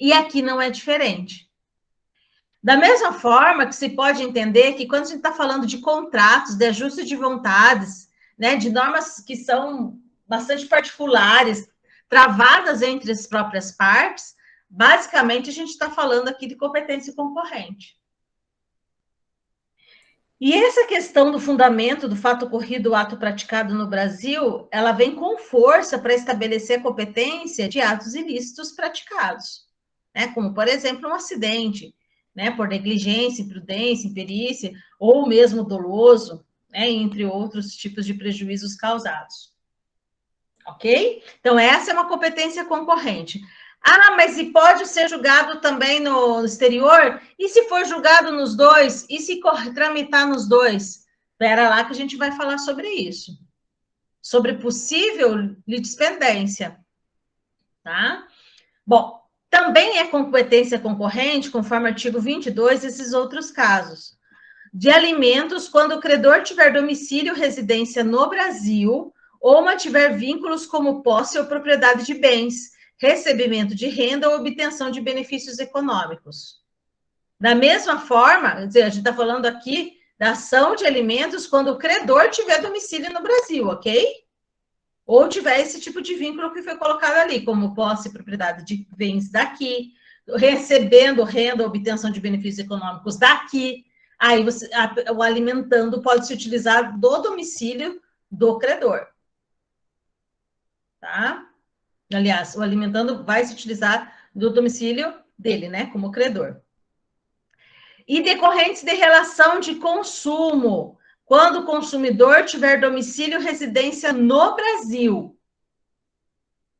E aqui não é diferente. Da mesma forma que se pode entender que quando a gente está falando de contratos, de ajuste de vontades, né, de normas que são bastante particulares, travadas entre as próprias partes, basicamente a gente está falando aqui de competência concorrente. E essa questão do fundamento do fato ocorrido, o ato praticado no Brasil, ela vem com força para estabelecer a competência de atos ilícitos praticados, né? Como, por exemplo, um acidente, né? Por negligência, imprudência, imperícia, ou mesmo doloso, né? Entre outros tipos de prejuízos causados. Ok? Então, essa é uma competência concorrente. Ah, mas e pode ser julgado também no exterior? E se for julgado nos dois? E se tramitar nos dois? Espera lá que a gente vai falar sobre isso. Sobre possível litispendência. Tá? Bom, também é competência concorrente, conforme o artigo 22, esses outros casos. De alimentos, quando o credor tiver domicílio ou residência no Brasil, ou mantiver vínculos como posse ou propriedade de bens, recebimento de renda ou obtenção de benefícios econômicos. Da mesma forma, a gente está falando aqui da ação de alimentos quando o credor tiver domicílio no Brasil, ok? Ou tiver esse tipo de vínculo que foi colocado ali, como posse e propriedade de bens daqui, recebendo renda ou obtenção de benefícios econômicos daqui. Aí o alimentando pode se utilizar do domicílio do credor. Tá? Aliás, o alimentando vai se utilizar do domicílio dele, né, como credor. E decorrentes de relação de consumo, quando o consumidor tiver domicílio ou residência no Brasil.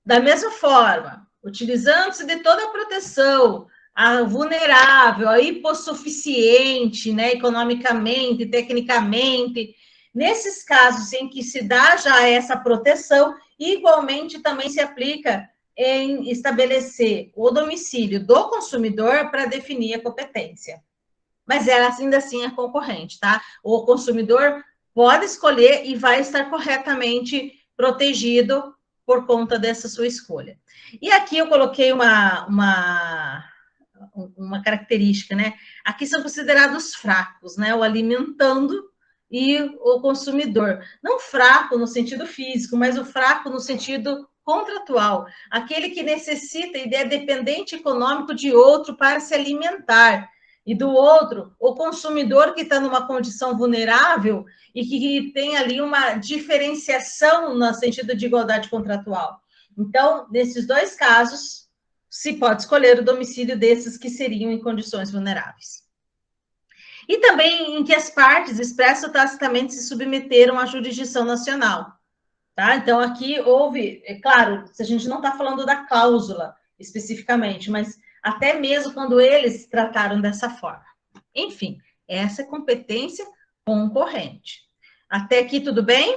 Da mesma forma, utilizando-se de toda a proteção, a vulnerável, a hipossuficiente, né, economicamente, tecnicamente, nesses casos em que se dá já essa proteção, igualmente também se aplica em estabelecer o domicílio do consumidor para definir a competência. Mas ela ainda assim é concorrente, tá? O consumidor pode escolher e vai estar corretamente protegido por conta dessa sua escolha. E aqui eu coloquei uma característica, né? Aqui são considerados fracos, né? O alimentando e o consumidor. Não fraco no sentido físico, mas o fraco no sentido contratual. Aquele que necessita e é dependente econômico de outro para se alimentar. e do outro, o consumidor que está numa condição vulnerável e que tem ali uma diferenciação no sentido de igualdade contratual. Então, nesses dois casos, se pode escolher o domicílio desses que seriam em condições vulneráveis. E também em que as partes expressam tacitamente se submeteram à jurisdição nacional. Tá? Então, aqui houve, é claro, se a gente não está falando da cláusula especificamente, mas até mesmo quando eles trataram dessa forma. Enfim, essa é competência concorrente. Até aqui tudo bem?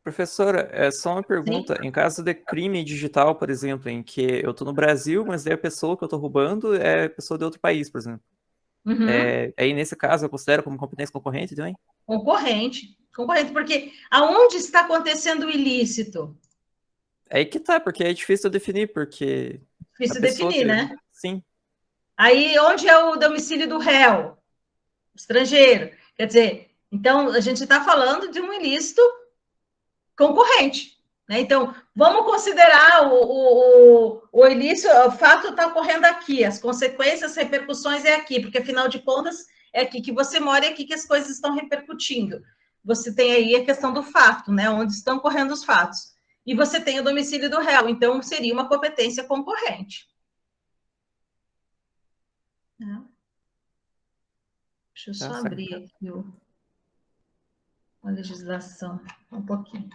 Professora, é só uma pergunta. Sim. Em caso de crime digital, por exemplo, em que eu tô no Brasil, mas daí a pessoa que eu tô roubando é pessoa de outro país, por exemplo. Uhum. Aí, nesse caso, eu considero como competência concorrente também? Concorrente, porque aonde está acontecendo o ilícito? Aí que tá, porque é difícil eu definir, porque a Difícil pessoa definir, que... né? Sim, Aí, onde é o domicílio do réu? Estrangeiro. Quer dizer, então, a gente está falando de um ilícito concorrente. Né? Então, vamos considerar o ilícito, o fato está ocorrendo aqui, as consequências, as repercussões é aqui, porque, afinal de contas, é aqui que você mora e é aqui que as coisas estão repercutindo. Você tem aí a questão do fato, né? Onde estão ocorrendo os fatos. E você tem o domicílio do réu, então seria uma competência concorrente. Deixa eu tá só certo. abrir aqui a legislação um pouquinho.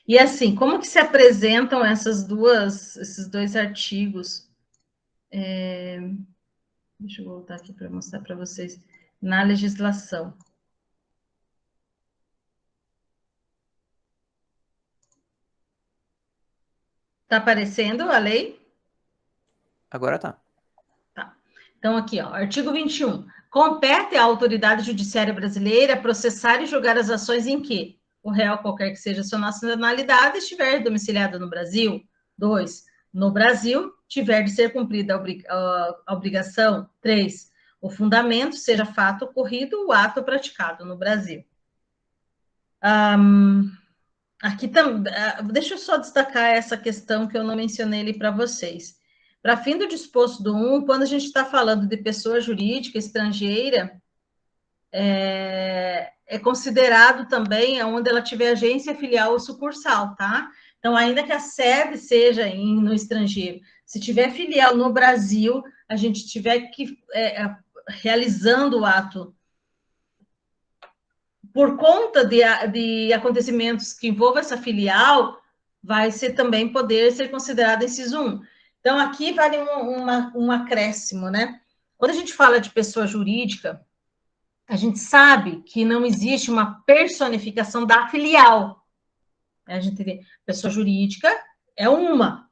E assim, como que se apresentam esses dois artigos? Deixa eu voltar aqui para mostrar para vocês na legislação. Está aparecendo a lei? Agora tá. Tá. Então, aqui, ó, artigo 21. Compete à autoridade judiciária brasileira processar e julgar as ações em que o réu, qualquer que seja a sua nacionalidade, estiver domiciliado no Brasil. 2. No Brasil, tiver de ser cumprida a obrigação. 3. O fundamento seja fato ocorrido ou ato praticado no Brasil. Aqui também, deixa eu só destacar essa questão que eu não mencionei ali para vocês. Para fim do disposto do 1, quando a gente está falando de pessoa jurídica estrangeira, é considerado também onde ela tiver agência, filial ou sucursal, tá? Então, ainda que a sede seja no estrangeiro, se tiver filial no Brasil, a gente tiver que realizando o ato por conta de acontecimentos que envolvam essa filial, vai ser também poder ser considerado inciso 1. Então, aqui vale um acréscimo, né? Quando a gente fala de pessoa jurídica, a gente sabe que não existe uma personificação da filial. A gente vê, pessoa jurídica é uma.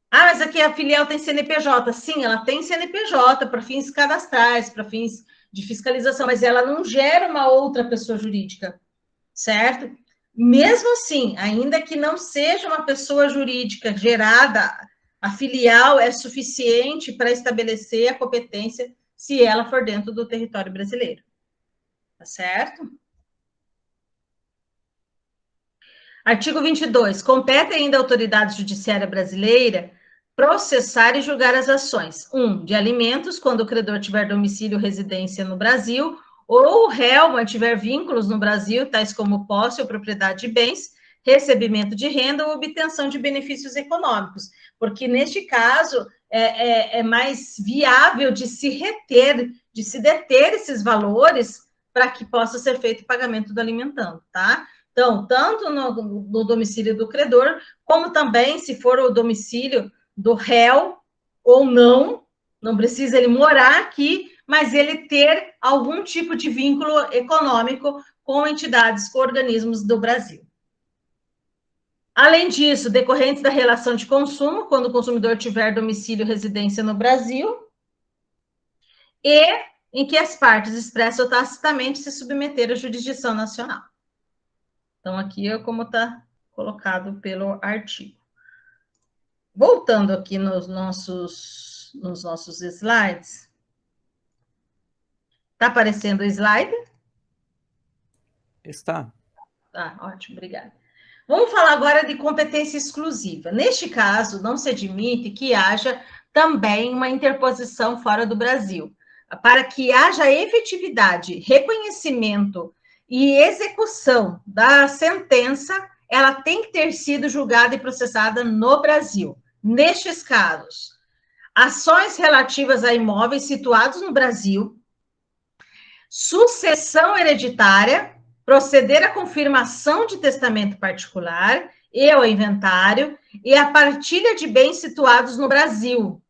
Ah, mas aqui a filial tem CNPJ. Sim, ela tem CNPJ para fins cadastrais, para fins de fiscalização, mas ela não gera uma outra pessoa jurídica, certo? Mesmo assim, ainda que não seja uma pessoa jurídica gerada, a filial é suficiente para estabelecer a competência se ela for dentro do território brasileiro. Tá certo? Artigo 22. Compete ainda à autoridade judiciária brasileira processar e julgar as ações. 1. De alimentos, quando o credor tiver domicílio ou residência no Brasil, ou o réu mantiver vínculos no Brasil, tais como posse ou propriedade de bens, recebimento de renda ou obtenção de benefícios econômicos. Porque, neste caso, é mais viável de se reter, de se deter esses valores para que possa ser feito o pagamento do alimentando, tá? Então, tanto no domicílio do credor, como também, se for o domicílio do réu ou não, não precisa ele morar aqui, mas ele ter algum tipo de vínculo econômico com entidades, com organismos do Brasil. Além disso, decorrentes da relação de consumo, quando o consumidor tiver domicílio e residência no Brasil, e em que as partes expressam tacitamente se submeter à jurisdição nacional. Então, aqui é como está colocado pelo artigo. Voltando aqui nos nossos slides. Está aparecendo o slide? Está. Ah, ótimo, obrigada. Vamos falar agora de competência exclusiva. Neste caso, não se admite que haja também uma interposição fora do Brasil. Para que haja efetividade, reconhecimento e execução da sentença, ela tem que ter sido julgada e processada no Brasil. Nestes casos, ações relativas a imóveis situados no Brasil, sucessão hereditária, proceder à confirmação de testamento particular e ao inventário e a partilha de bens situados no Brasil,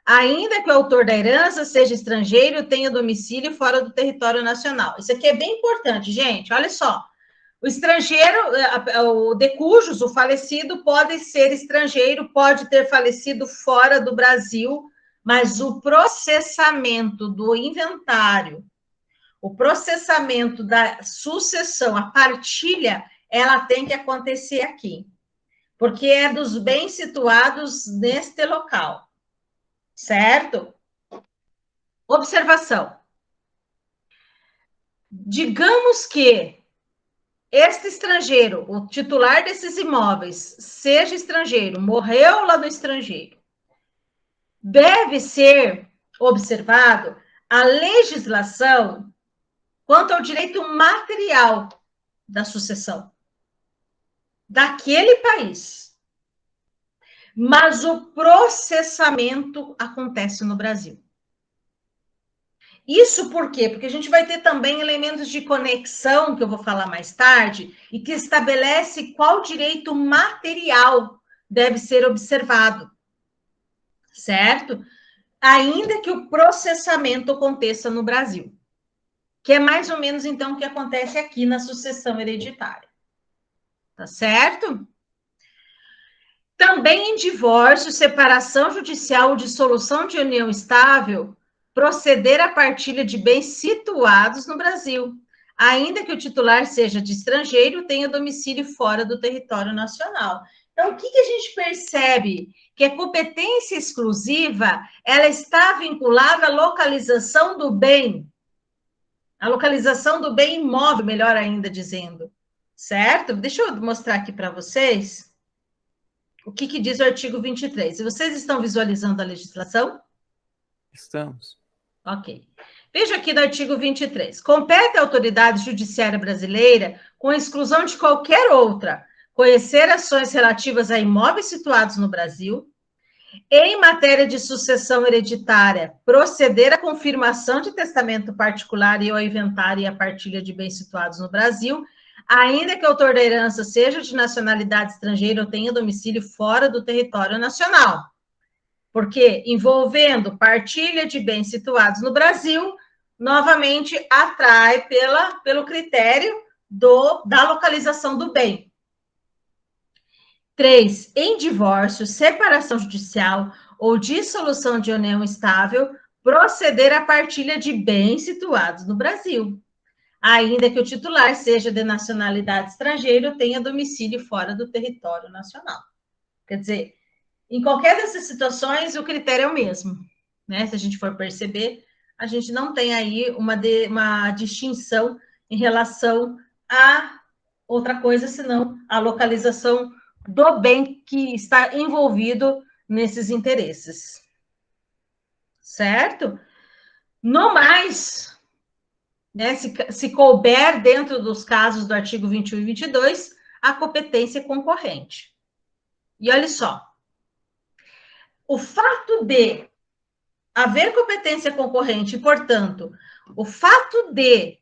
ainda que o autor da herança seja estrangeiro e tenha domicílio fora do território nacional. Isso aqui é bem importante, gente, olha só. O estrangeiro, o de cujos, o falecido, pode ser estrangeiro, pode ter falecido fora do Brasil, mas o processamento do inventário, o processamento da sucessão, a partilha, ela tem que acontecer aqui, porque é dos bens situados neste local, certo? Observação. Digamos que este estrangeiro, o titular desses imóveis, seja estrangeiro, morreu lá no estrangeiro, deve ser observado a legislação quanto ao direito material da sucessão daquele país. Mas o processamento acontece no Brasil. Isso por quê? Porque a gente vai ter também elementos de conexão, que eu vou falar mais tarde, e que estabelece qual direito material deve ser observado, certo? Ainda que o processamento aconteça no Brasil, que é mais ou menos, então, o que acontece aqui na sucessão hereditária. Tá certo? Também em divórcio, separação judicial ou dissolução de união estável, proceder à partilha de bens situados no Brasil, ainda que o titular seja de estrangeiro, tenha domicílio fora do território nacional. Então, o que a gente percebe? Que a competência exclusiva, ela está vinculada à localização do bem, a localização do bem imóvel, melhor ainda dizendo, certo? Deixa eu mostrar aqui para vocês o que diz o artigo 23. Vocês estão visualizando a legislação? Estamos. Ok. Veja aqui no artigo 23. Compete à autoridade judiciária brasileira, com exclusão de qualquer outra, conhecer ações relativas a imóveis situados no Brasil, em matéria de sucessão hereditária, proceder à confirmação de testamento particular e ao inventário e à partilha de bens situados no Brasil, ainda que o autor da herança seja de nacionalidade estrangeira ou tenha domicílio fora do território nacional. Porque envolvendo partilha de bens situados no Brasil, novamente atrai pelo critério da localização do bem. 3. Em divórcio, separação judicial ou dissolução de união estável, proceder à partilha de bens situados no Brasil, ainda que o titular seja de nacionalidade estrangeira ou tenha domicílio fora do território nacional. Quer dizer, em qualquer dessas situações, o critério é o mesmo, né? Se a gente for perceber, a gente não tem aí uma distinção em relação a outra coisa, senão a localização do bem que está envolvido nesses interesses. Certo? No mais, né, se couber dentro dos casos do artigo 21 e 22, a competência concorrente. E olha só, o fato de haver competência concorrente, portanto, o fato de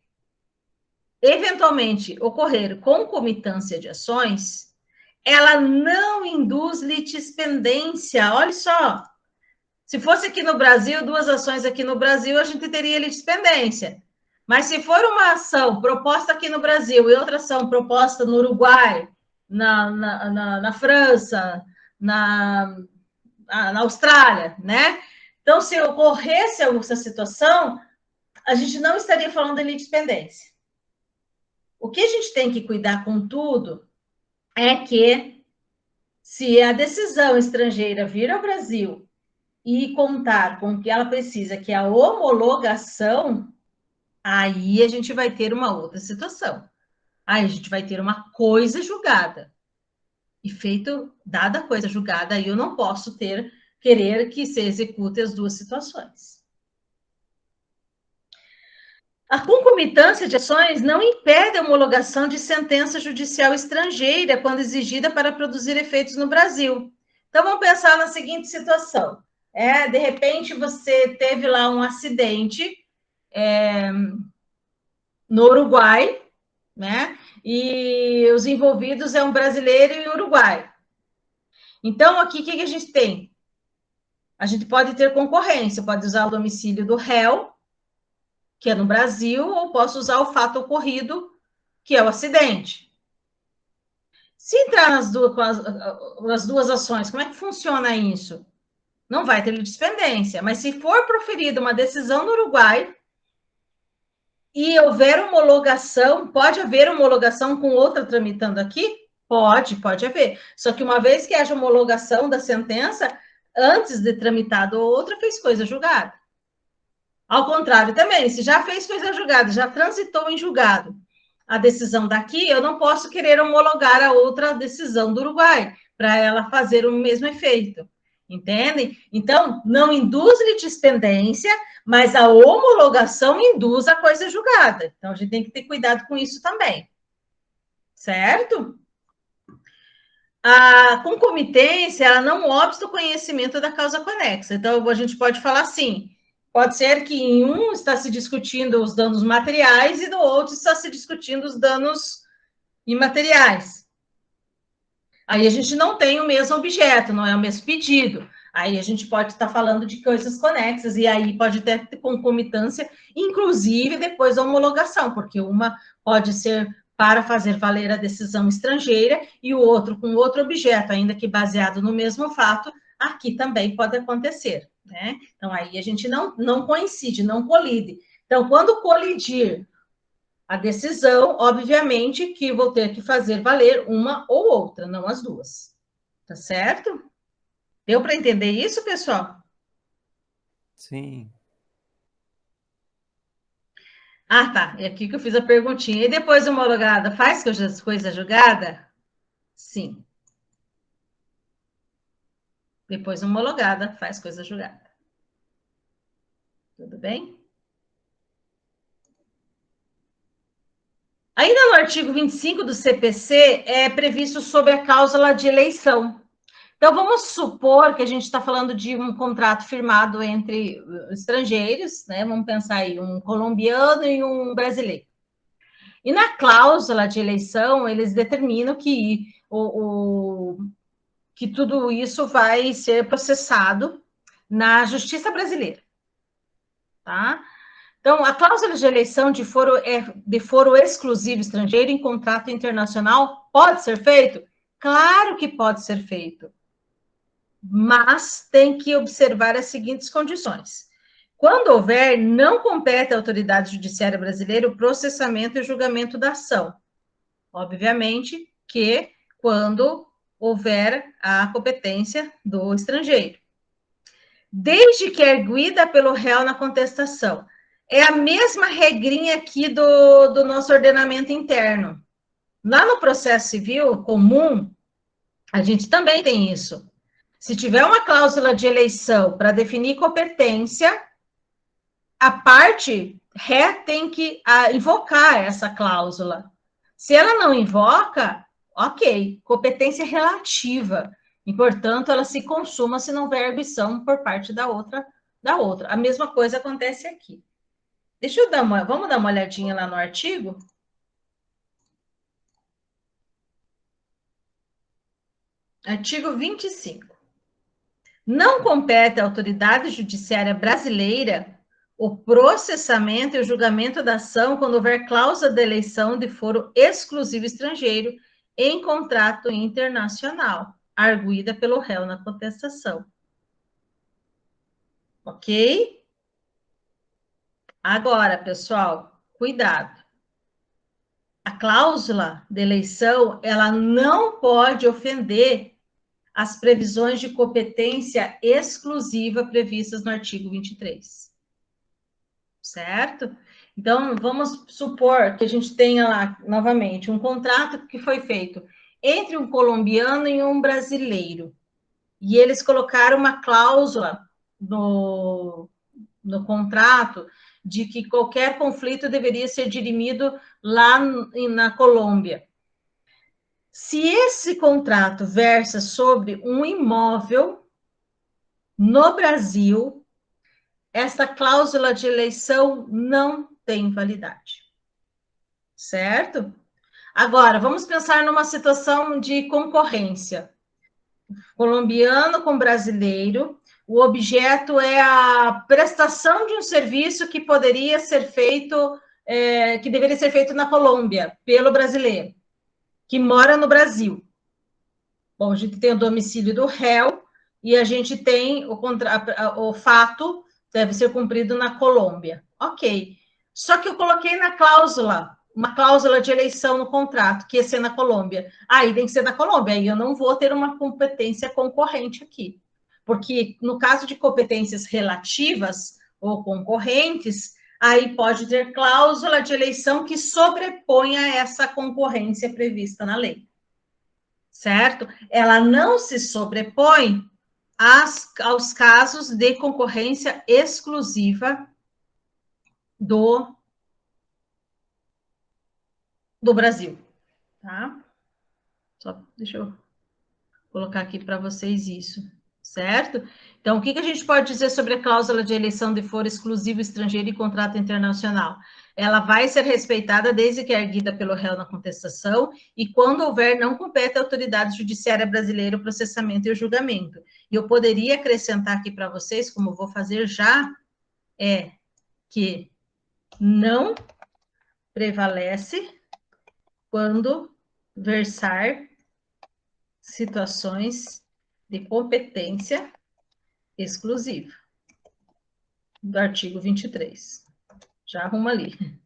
eventualmente ocorrer concomitância de ações, ela não induz litispendência. Olha só, se fosse aqui no Brasil, duas ações aqui no Brasil, a gente teria litispendência. Mas se for uma ação proposta aqui no Brasil e outra ação proposta no Uruguai, na França, na Austrália, né? Então, se ocorresse essa situação, a gente não estaria falando de litispendência. O que a gente tem que cuidar, contudo, é que Se a decisão estrangeira vir ao Brasil e contar com o que ela precisa, que é a homologação, aí a gente vai ter uma outra situação. Aí a gente vai ter uma coisa julgada. E dada a coisa julgada, aí eu não posso querer que se execute as duas situações. A concomitância de ações não impede a homologação de sentença judicial estrangeira quando exigida para produzir efeitos no Brasil. Então, vamos pensar na seguinte situação. De repente, você teve lá um acidente no Uruguai, né? E os envolvidos é um brasileiro e um uruguaio. Então, aqui, o que a gente tem? A gente pode ter concorrência, pode usar o domicílio do réu, que é no Brasil, ou posso usar o fato ocorrido, que é o acidente. Se entrar nas duas ações, como é que funciona isso? Não vai ter litispendência, mas se for proferida uma decisão no Uruguai e houver homologação, pode haver homologação com outra tramitando aqui? Pode haver. Só que uma vez que haja homologação da sentença, antes de tramitado outra, fez coisa julgada. Ao contrário também, se já fez coisa julgada, já transitou em julgado a decisão daqui, eu não posso querer homologar a outra decisão do Uruguai para ela fazer o mesmo efeito. Entendem? Então, não induz litispendência, mas a homologação induz a coisa julgada. Então, a gente tem que ter cuidado com isso também. Certo? A concomitência, ela não obsta o conhecimento da causa conexa. Então, a gente pode falar assim, pode ser que em um está se discutindo os danos materiais e no outro está se discutindo os danos imateriais. Aí a gente não tem o mesmo objeto, não é o mesmo pedido. Aí a gente pode estar falando de coisas conexas, e aí pode ter concomitância, inclusive depois da homologação, porque uma pode ser para fazer valer a decisão estrangeira e o outro com outro objeto, ainda que baseado no mesmo fato, aqui também pode acontecer, né? Então, aí a gente não coincide, não colide. Então, quando colidir a decisão, obviamente, que vou ter que fazer valer uma ou outra, não as duas. Tá certo? Deu para entender isso, pessoal? Sim. Ah, tá. É aqui que eu fiz a perguntinha. E depois homologada, faz coisa julgada? Sim. Depois homologada, faz coisa julgada. Tudo bem? Ainda no artigo 25 do CPC, é previsto sobre a cláusula de eleição. Então, vamos supor que a gente está falando de um contrato firmado entre estrangeiros, né? Vamos pensar aí, um colombiano e um brasileiro. E na cláusula de eleição, eles determinam que tudo isso vai ser processado na justiça brasileira, tá? Então, a cláusula de eleição de foro exclusivo estrangeiro em contrato internacional pode ser feito? Claro que pode ser feito, mas tem que observar as seguintes condições. Quando houver, não compete à autoridade judiciária brasileira o processamento e julgamento da ação. Obviamente que quando houver a competência do estrangeiro. Desde que é erguida pelo réu na contestação. É a mesma regrinha aqui do nosso ordenamento interno. Lá no processo civil comum, a gente também tem isso. Se tiver uma cláusula de eleição para definir competência, a parte ré tem que invocar essa cláusula. Se ela não invoca, ok, competência relativa. E, portanto, ela se consuma se não houver arguição por parte da outra. A mesma coisa acontece aqui. Vamos dar uma olhadinha lá no artigo? Artigo 25. Não compete à autoridade judiciária brasileira o processamento e o julgamento da ação quando houver cláusula de eleição de foro exclusivo estrangeiro em contrato internacional, arguída pelo réu na contestação. Ok? Agora, pessoal, cuidado. A cláusula de eleição, ela não pode ofender as previsões de competência exclusiva previstas no artigo 23. Certo? Então, vamos supor que a gente tenha lá, novamente, um contrato que foi feito entre um colombiano e um brasileiro. E eles colocaram uma cláusula no contrato de que qualquer conflito deveria ser dirimido lá na Colômbia. Se esse contrato versa sobre um imóvel no Brasil, esta cláusula de eleição não tem validade. Certo? Agora, vamos pensar numa situação de concorrência. Colombiano com brasileiro, o objeto é a prestação de um serviço que poderia ser feito, que deveria ser feito na Colômbia, pelo brasileiro, que mora no Brasil. Bom, a gente tem o domicílio do réu e a gente tem o fato deve ser cumprido na Colômbia. Ok. Só que eu coloquei na cláusula, uma cláusula de eleição no contrato, que ia ser na Colômbia. Aí tem que ser na Colômbia, aí eu não vou ter uma competência concorrente aqui. Porque no caso de competências relativas ou concorrentes, aí pode ter cláusula de eleição que sobreponha essa concorrência prevista na lei. Certo? Ela não se sobrepõe aos casos de concorrência exclusiva do Brasil, tá? Só deixa eu colocar aqui para vocês isso, certo? Então, o que a gente pode dizer sobre a cláusula de eleição de foro exclusivo estrangeiro e contrato internacional? Ela vai ser respeitada desde que é erguida pelo réu na contestação e quando houver, não compete à autoridade judiciária brasileira o processamento e o julgamento. E eu poderia acrescentar aqui para vocês, como vou fazer já, é que não prevalece quando versar situações de competência exclusiva, do artigo 23. Já arruma ali.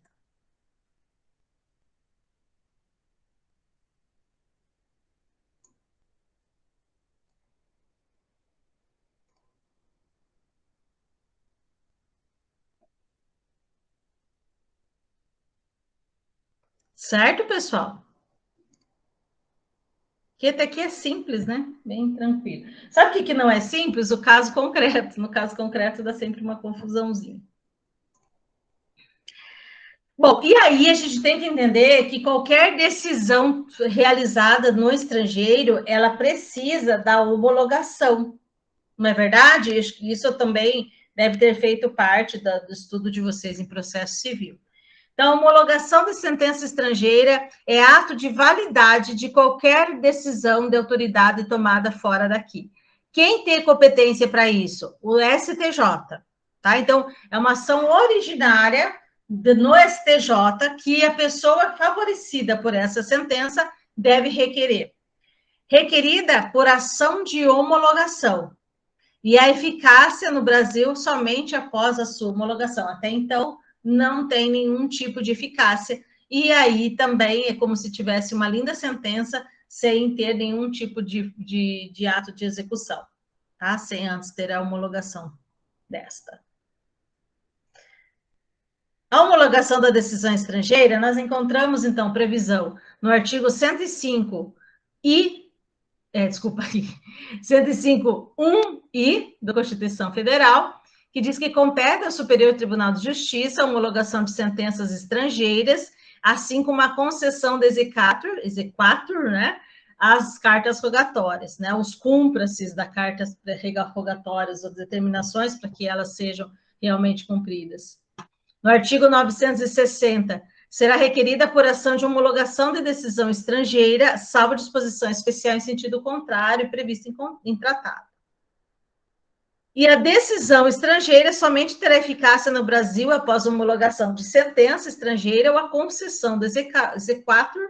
Certo, pessoal? Que até aqui é simples, né? Bem tranquilo. Sabe o que não é simples? O caso concreto. No caso concreto dá sempre uma confusãozinha. Bom, e aí a gente tem que entender que qualquer decisão realizada no estrangeiro, ela precisa da homologação. Não é verdade? Isso também deve ter feito parte do estudo de vocês em processo civil. Então, a homologação de sentença estrangeira é ato de validade de qualquer decisão de autoridade tomada fora daqui. Quem tem competência para isso? O STJ. Tá? Então, é uma ação originária no STJ que a pessoa favorecida por essa sentença deve requerer. Requerida por ação de homologação. E a eficácia no Brasil somente após a sua homologação. Até então, não tem nenhum tipo de eficácia. E aí também é como se tivesse uma linda sentença sem ter nenhum tipo de ato de execução, tá? Sem antes ter a homologação desta. A homologação da decisão estrangeira, nós encontramos, então, previsão no artigo 105 e 105.1i da Constituição Federal, que diz que compete ao Superior Tribunal de Justiça a homologação de sentenças estrangeiras, assim como a concessão de exequatur, né, as cartas rogatórias, né, os cúmplices das cartas rogatórias ou determinações para que elas sejam realmente cumpridas. No artigo 960, será requerida por ação de homologação de decisão estrangeira, salvo disposição especial em sentido contrário, prevista em tratado. E a decisão estrangeira somente terá eficácia no Brasil após a homologação de sentença estrangeira ou a concessão do exequatur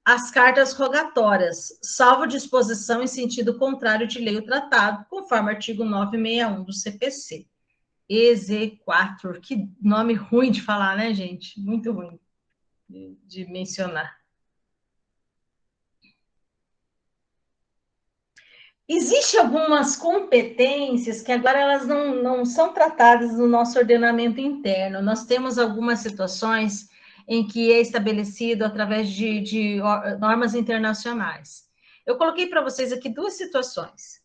às cartas rogatórias, salvo disposição em sentido contrário de lei ou tratado, conforme o artigo 961 do CPC. Exequatur, que nome ruim de falar, né, gente? Muito ruim de mencionar. Existem algumas competências que agora elas não são tratadas no nosso ordenamento interno. Nós temos algumas situações em que é estabelecido através de normas internacionais. Eu coloquei para vocês aqui duas situações.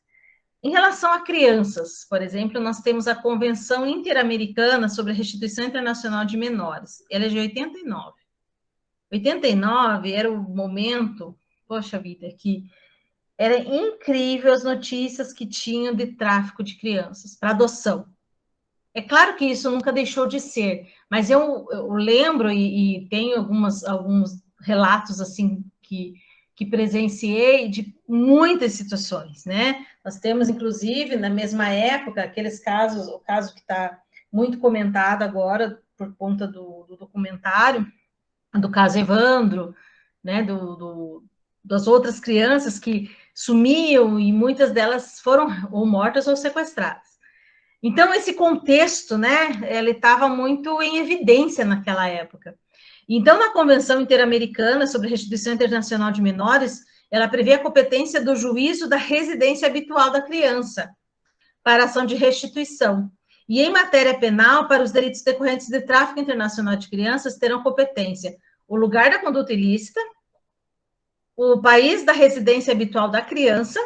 Em relação a crianças, por exemplo, nós temos a Convenção Interamericana sobre a Restituição Internacional de Menores. Ela é de 89. 89 era o momento, poxa vida, que era incrível as notícias que tinham de tráfico de crianças para adoção. É claro que isso nunca deixou de ser, mas eu lembro e tenho alguns relatos assim que presenciei de muitas situações, né? Nós temos, inclusive, na mesma época, aqueles casos, o caso que está muito comentado agora por conta do documentário, do caso Evandro, né? Das outras crianças que sumiam e muitas delas foram ou mortas ou sequestradas. Então, esse contexto, né, ele estava muito em evidência naquela época. Então, na Convenção Interamericana sobre Restituição Internacional de Menores, ela prevê a competência do juízo da residência habitual da criança para ação de restituição. E em matéria penal, para os delitos decorrentes de tráfico internacional de crianças, terão competência o lugar da conduta ilícita, o país da residência habitual da criança,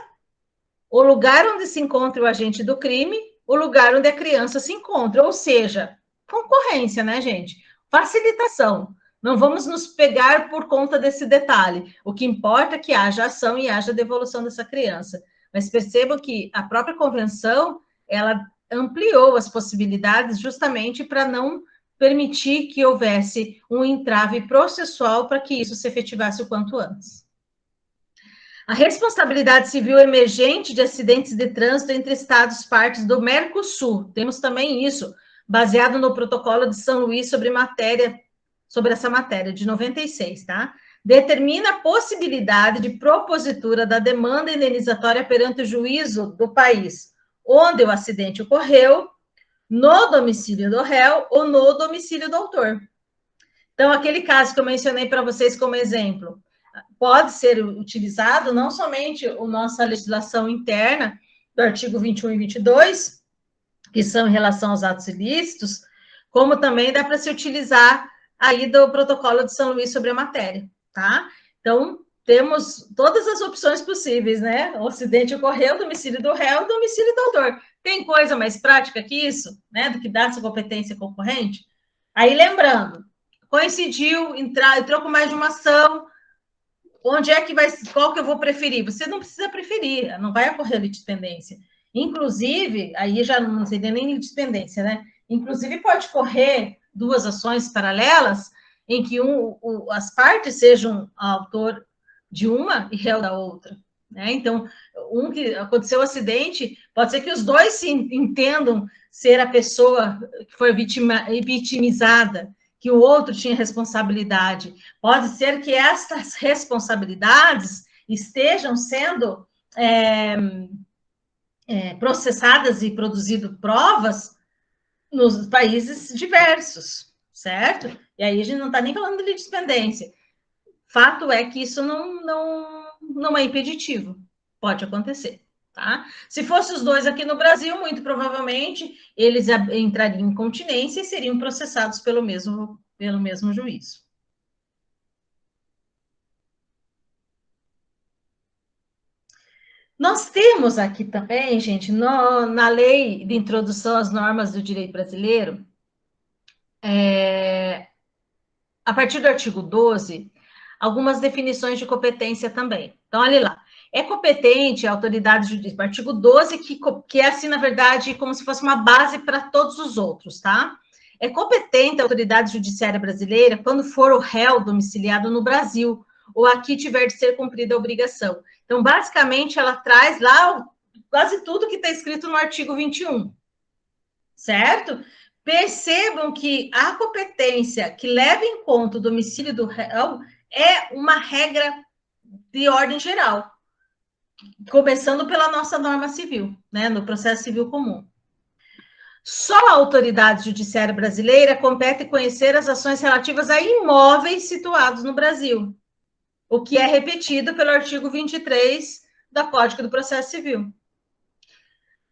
o lugar onde se encontra o agente do crime, o lugar onde a criança se encontra, ou seja, concorrência, né, gente? Facilitação. Não vamos nos pegar por conta desse detalhe. O que importa é que haja ação e haja devolução dessa criança. Mas percebam que a própria convenção, ela ampliou as possibilidades justamente para não permitir que houvesse um entrave processual para que isso se efetivasse o quanto antes. A responsabilidade civil emergente de acidentes de trânsito entre estados partes do Mercosul. Temos também isso, baseado no protocolo de São Luís sobre essa matéria, de 96, tá? Determina a possibilidade de propositura da demanda indenizatória perante o juízo do país onde o acidente ocorreu, no domicílio do réu ou no domicílio do autor. Então, aquele caso que eu mencionei para vocês como exemplo, pode ser utilizado não somente a nossa legislação interna, do artigo 21 e 22, que são em relação aos atos ilícitos, como também dá para se utilizar aí do protocolo de São Luís sobre a matéria, tá? Então, temos todas as opções possíveis, né? O acidente ocorreu, domicílio do réu, domicílio do autor. Tem coisa mais prática que isso, né? Do que dar essa competência concorrente? Aí, lembrando, coincidiu, entrou com mais de uma ação, onde é que vai, qual que eu vou preferir? Você não precisa preferir, não vai ocorrer litispendência. Inclusive, aí já não seria nem litispendência, né? Inclusive, pode correr duas ações paralelas, em que as partes sejam autor de uma e réu da outra, né? Então, que aconteceu o acidente, pode ser que os dois se entendam ser a pessoa que foi vitimizada, que o outro tinha responsabilidade. Pode ser que estas responsabilidades estejam sendo processadas e produzido provas nos países diversos, certo? E aí a gente não está nem falando de litispendência. Fato é que isso não é impeditivo. Pode acontecer, tá? Se fosse os dois aqui no Brasil, muito provavelmente eles entrariam em continência e seriam processados pelo mesmo juízo. Nós temos aqui também, gente, na lei de introdução às normas do direito brasileiro, a partir do artigo 12, algumas definições de competência também. Então, olha lá. É competente a autoridade judiciária, artigo 12, que é assim, na verdade, como se fosse uma base para todos os outros, tá? É competente a autoridade judiciária brasileira quando for o réu domiciliado no Brasil, ou aqui tiver de ser cumprida a obrigação. Então, basicamente, ela traz lá quase tudo que está escrito no artigo 21, certo? Percebam que a competência que leva em conta o domicílio do réu é uma regra de ordem geral, começando pela nossa norma civil, né, no processo civil comum. Só a autoridade judiciária brasileira compete conhecer as ações relativas a imóveis situados no Brasil, o que é repetido pelo artigo 23 do Código do Processo Civil.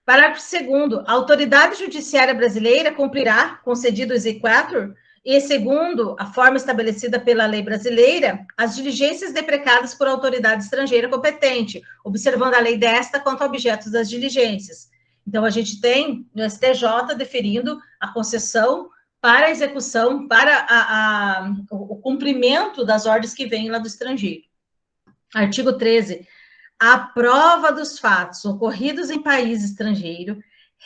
Parágrafo 2º. A autoridade judiciária brasileira cumprirá, concedido o exequatur, e, segundo a forma estabelecida pela lei brasileira, as diligências deprecadas por autoridade estrangeira competente, observando a lei desta quanto a objetos das diligências. Então, a gente tem no STJ deferindo a concessão para a execução, para o cumprimento das ordens que vêm lá do estrangeiro. Artigo 13. A prova dos fatos ocorridos em país estrangeiro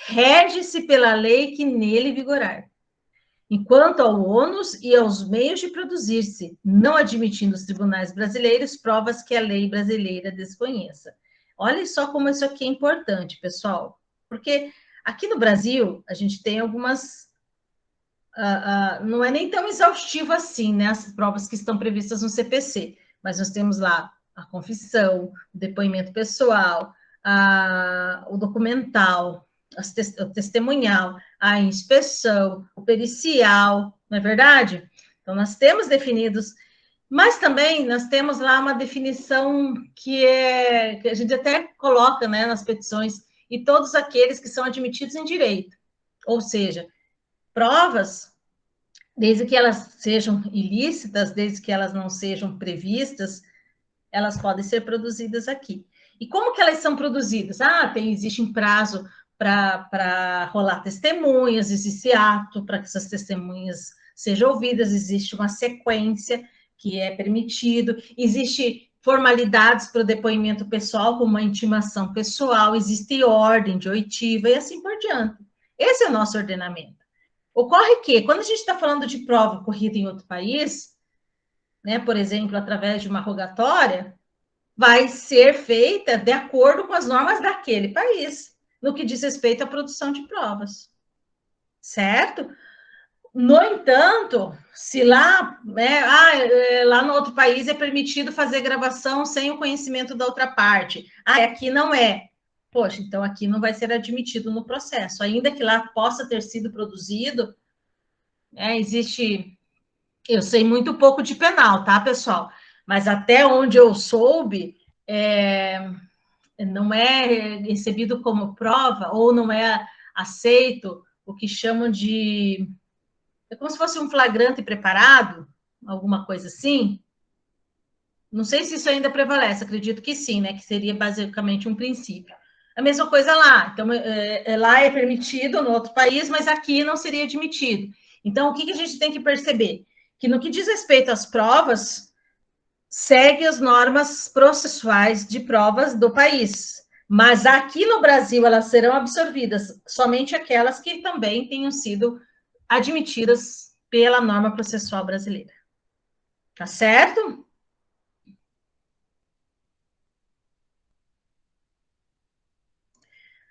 rege-se pela lei que nele vigorar, enquanto ao ônus e aos meios de produzir-se, não admitindo os tribunais brasileiros provas que a lei brasileira desconheça. Olha só como isso aqui é importante, pessoal, porque aqui no Brasil a gente tem algumas... não é nem tão exaustivo assim, né, as provas que estão previstas no CPC, mas nós temos lá a confissão, o depoimento pessoal, o documental, o testemunhal, a inspeção, o pericial, não é verdade? Então, nós temos definidos, mas também nós temos lá uma definição que a gente até coloca, né, nas petições, e todos aqueles que são admitidos em direito, ou seja, provas, desde que elas sejam ilícitas, desde que elas não sejam previstas, elas podem ser produzidas aqui. E como que elas são produzidas? Existe um prazo para rolar testemunhas, existe ato para que essas testemunhas sejam ouvidas, existe uma sequência que é permitido, existe formalidades para o depoimento pessoal, como a intimação pessoal, existe ordem de oitiva e assim por diante. Esse é o nosso ordenamento. Ocorre que, quando a gente está falando de prova ocorrida em outro país, né, por exemplo, através de uma rogatória, vai ser feita de acordo com as normas daquele país, no que diz respeito à produção de provas. Certo? No entanto, se lá, né, lá no outro país é permitido fazer gravação sem o conhecimento da outra parte. Aqui não é. Poxa, então aqui não vai ser admitido no processo. Ainda que lá possa ter sido produzido, existe... Eu sei muito pouco de penal, tá, pessoal? Mas até onde eu soube, não é recebido como prova ou não é aceito o que chamam de... É como se fosse um flagrante preparado, alguma coisa assim. Não sei se isso ainda prevalece, acredito que sim, né? Que seria basicamente um princípio. A mesma coisa lá. Então, lá é permitido no outro país, mas aqui não seria admitido. Então, o que a gente tem que perceber? Que no que diz respeito às provas, segue as normas processuais de provas do país. Mas aqui no Brasil, elas serão absorvidas somente aquelas que também tenham sido admitidas pela norma processual brasileira. Tá certo?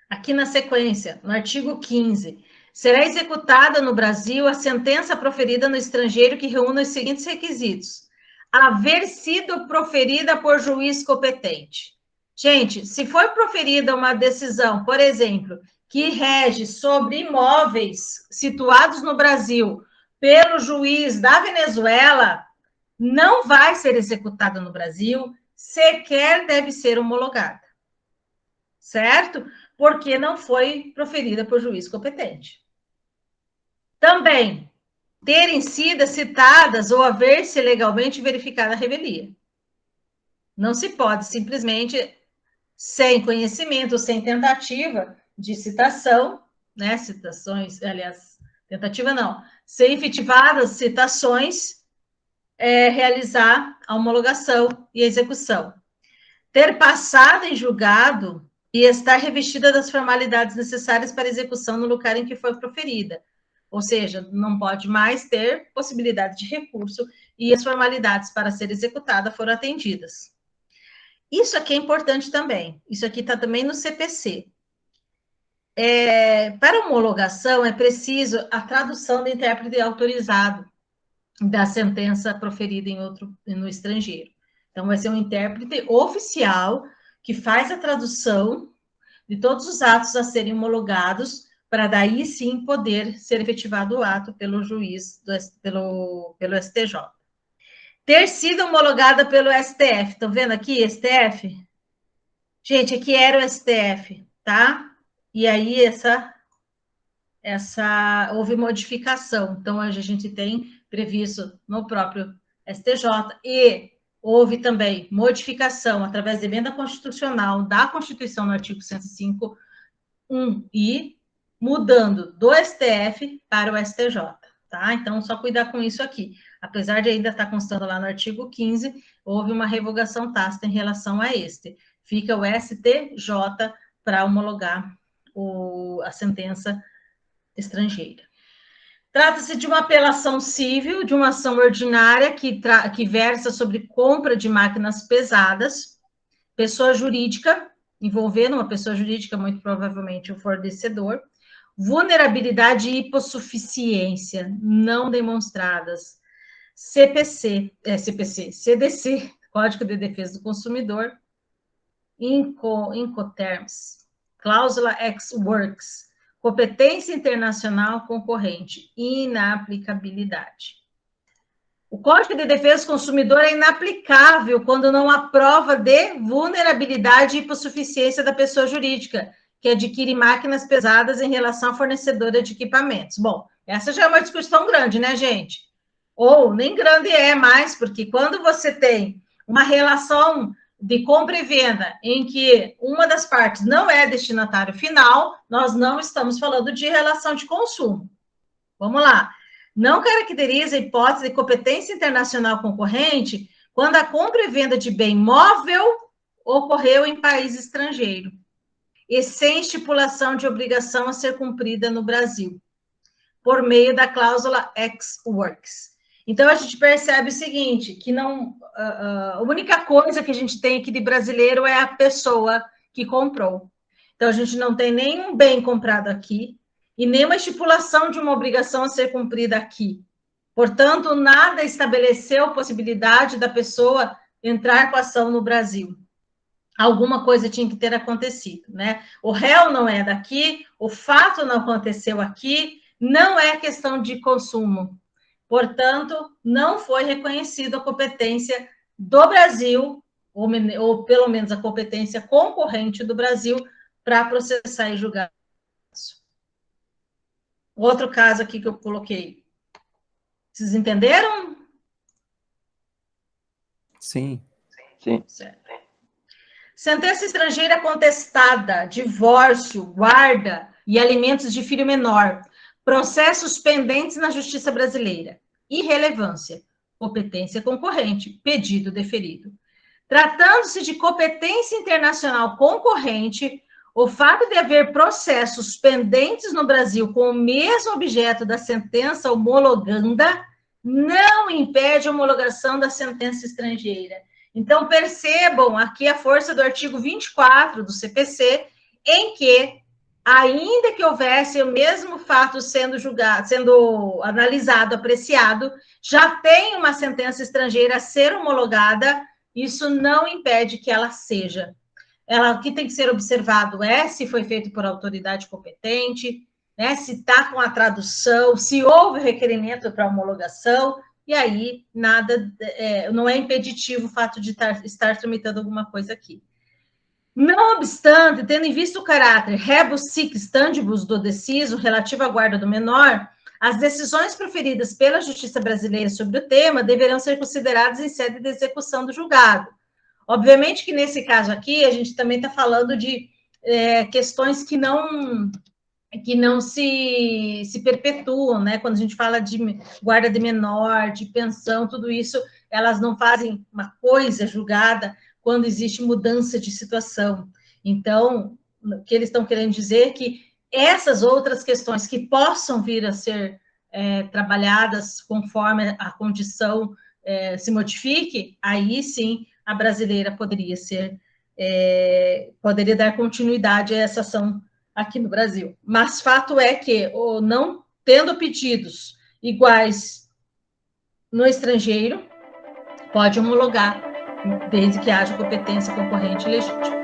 Aqui na sequência, no artigo 15, será executada no Brasil a sentença proferida no estrangeiro que reúna os seguintes requisitos: haver sido proferida por juiz competente. Gente, se for proferida uma decisão, por exemplo, que rege sobre imóveis situados no Brasil pelo juiz da Venezuela, não vai ser executada no Brasil, sequer deve ser homologada. Certo? Porque não foi proferida por juiz competente. Também, terem sido citadas ou haver-se legalmente verificada a revelia. Não se pode simplesmente, sem conhecimento, sem tentativa de citação, né? Citações, aliás, tentativa não, sem efetivadas citações, realizar a homologação e a execução. Ter passado em julgado e estar revestida das formalidades necessárias para execução no lugar em que foi proferida. Ou seja, não pode mais ter possibilidade de recurso e as formalidades para ser executada foram atendidas. Isso aqui é importante também. Isso aqui está também no CPC. Para homologação, é preciso a tradução do intérprete autorizado da sentença proferida no estrangeiro. Então, vai ser um intérprete oficial que faz a tradução de todos os atos a serem homologados, para daí sim poder ser efetivado o ato pelo juiz, pelo STJ. Ter sido homologada pelo STF. Estão vendo aqui, STF? Gente, aqui era o STF, tá? E aí houve modificação. Então, hoje a gente tem previsto no próprio STJ e houve também modificação através da emenda constitucional da Constituição no artigo 105, e mudando do STF para o STJ, tá? Então, só cuidar com isso aqui. Apesar de ainda estar constando lá no artigo 15, houve uma revogação tácita em relação a este. Fica o STJ para homologar a sentença estrangeira. Trata-se de uma apelação civil, de uma ação ordinária que versa sobre compra de máquinas pesadas, pessoa jurídica, envolvendo uma pessoa jurídica, muito provavelmente o fornecedor, vulnerabilidade e hipossuficiência não demonstradas, CDC, Código de Defesa do Consumidor, Incoterms, cláusula ex works, competência internacional concorrente, inaplicabilidade. O Código de Defesa do Consumidor é inaplicável quando não há prova de vulnerabilidade e hipossuficiência da pessoa jurídica, que adquire máquinas pesadas em relação à fornecedora de equipamentos. Bom, essa já é uma discussão grande, né, gente? Ou nem grande é mais, porque quando você tem uma relação de compra e venda em que uma das partes não é destinatário final, nós não estamos falando de relação de consumo. Vamos lá. Não caracteriza a hipótese de competência internacional concorrente quando a compra e venda de bem móvel ocorreu em país estrangeiro e sem estipulação de obrigação a ser cumprida no Brasil, por meio da cláusula ex works. Então, a gente percebe o seguinte, que não, a única coisa que a gente tem aqui de brasileiro é a pessoa que comprou. Então, a gente não tem nenhum bem comprado aqui e nenhuma estipulação de uma obrigação a ser cumprida aqui. Portanto, nada estabeleceu possibilidade da pessoa entrar com ação no Brasil. Alguma coisa tinha que ter acontecido, né? O réu não é daqui, o fato não aconteceu aqui, não é questão de consumo. Portanto, não foi reconhecida a competência do Brasil, ou pelo menos a competência concorrente do Brasil, para processar e julgar. Outro caso aqui que eu coloquei. Vocês entenderam? Sim. Sim. Certo. Sentença estrangeira contestada, divórcio, guarda e alimentos de filho menor. Processos pendentes na Justiça Brasileira. Irrelevância. Competência concorrente. Pedido deferido. Tratando-se de competência internacional concorrente, o fato de haver processos pendentes no Brasil com o mesmo objeto da sentença homologanda não impede a homologação da sentença estrangeira. Então, percebam aqui a força do artigo 24 do CPC, em que, ainda que houvesse o mesmo fato sendo julgado, sendo analisado, apreciado, já tem uma sentença estrangeira a ser homologada, isso não impede que ela seja. O que tem que ser observado é se foi feito por autoridade competente, né, se está com a tradução, se houve requerimento para homologação, e aí nada, não é impeditivo o fato de estar tramitando alguma coisa aqui. Não obstante, tendo em vista o caráter rebus sic stantibus do deciso relativo à guarda do menor, as decisões proferidas pela Justiça Brasileira sobre o tema deverão ser consideradas em sede de execução do julgado. Obviamente que nesse caso aqui, a gente também está falando de questões que não se perpetuam, né? Quando a gente fala de guarda de menor, de pensão, tudo isso, elas não fazem uma coisa julgada quando existe mudança de situação. Então, o que eles estão querendo dizer é que essas outras questões que possam vir a ser trabalhadas conforme a condição se modifique, aí sim a brasileira poderia dar continuidade a essa ação aqui no Brasil. Mas fato é que, não tendo pedidos iguais no estrangeiro, pode homologar, desde que haja competência concorrente legítima.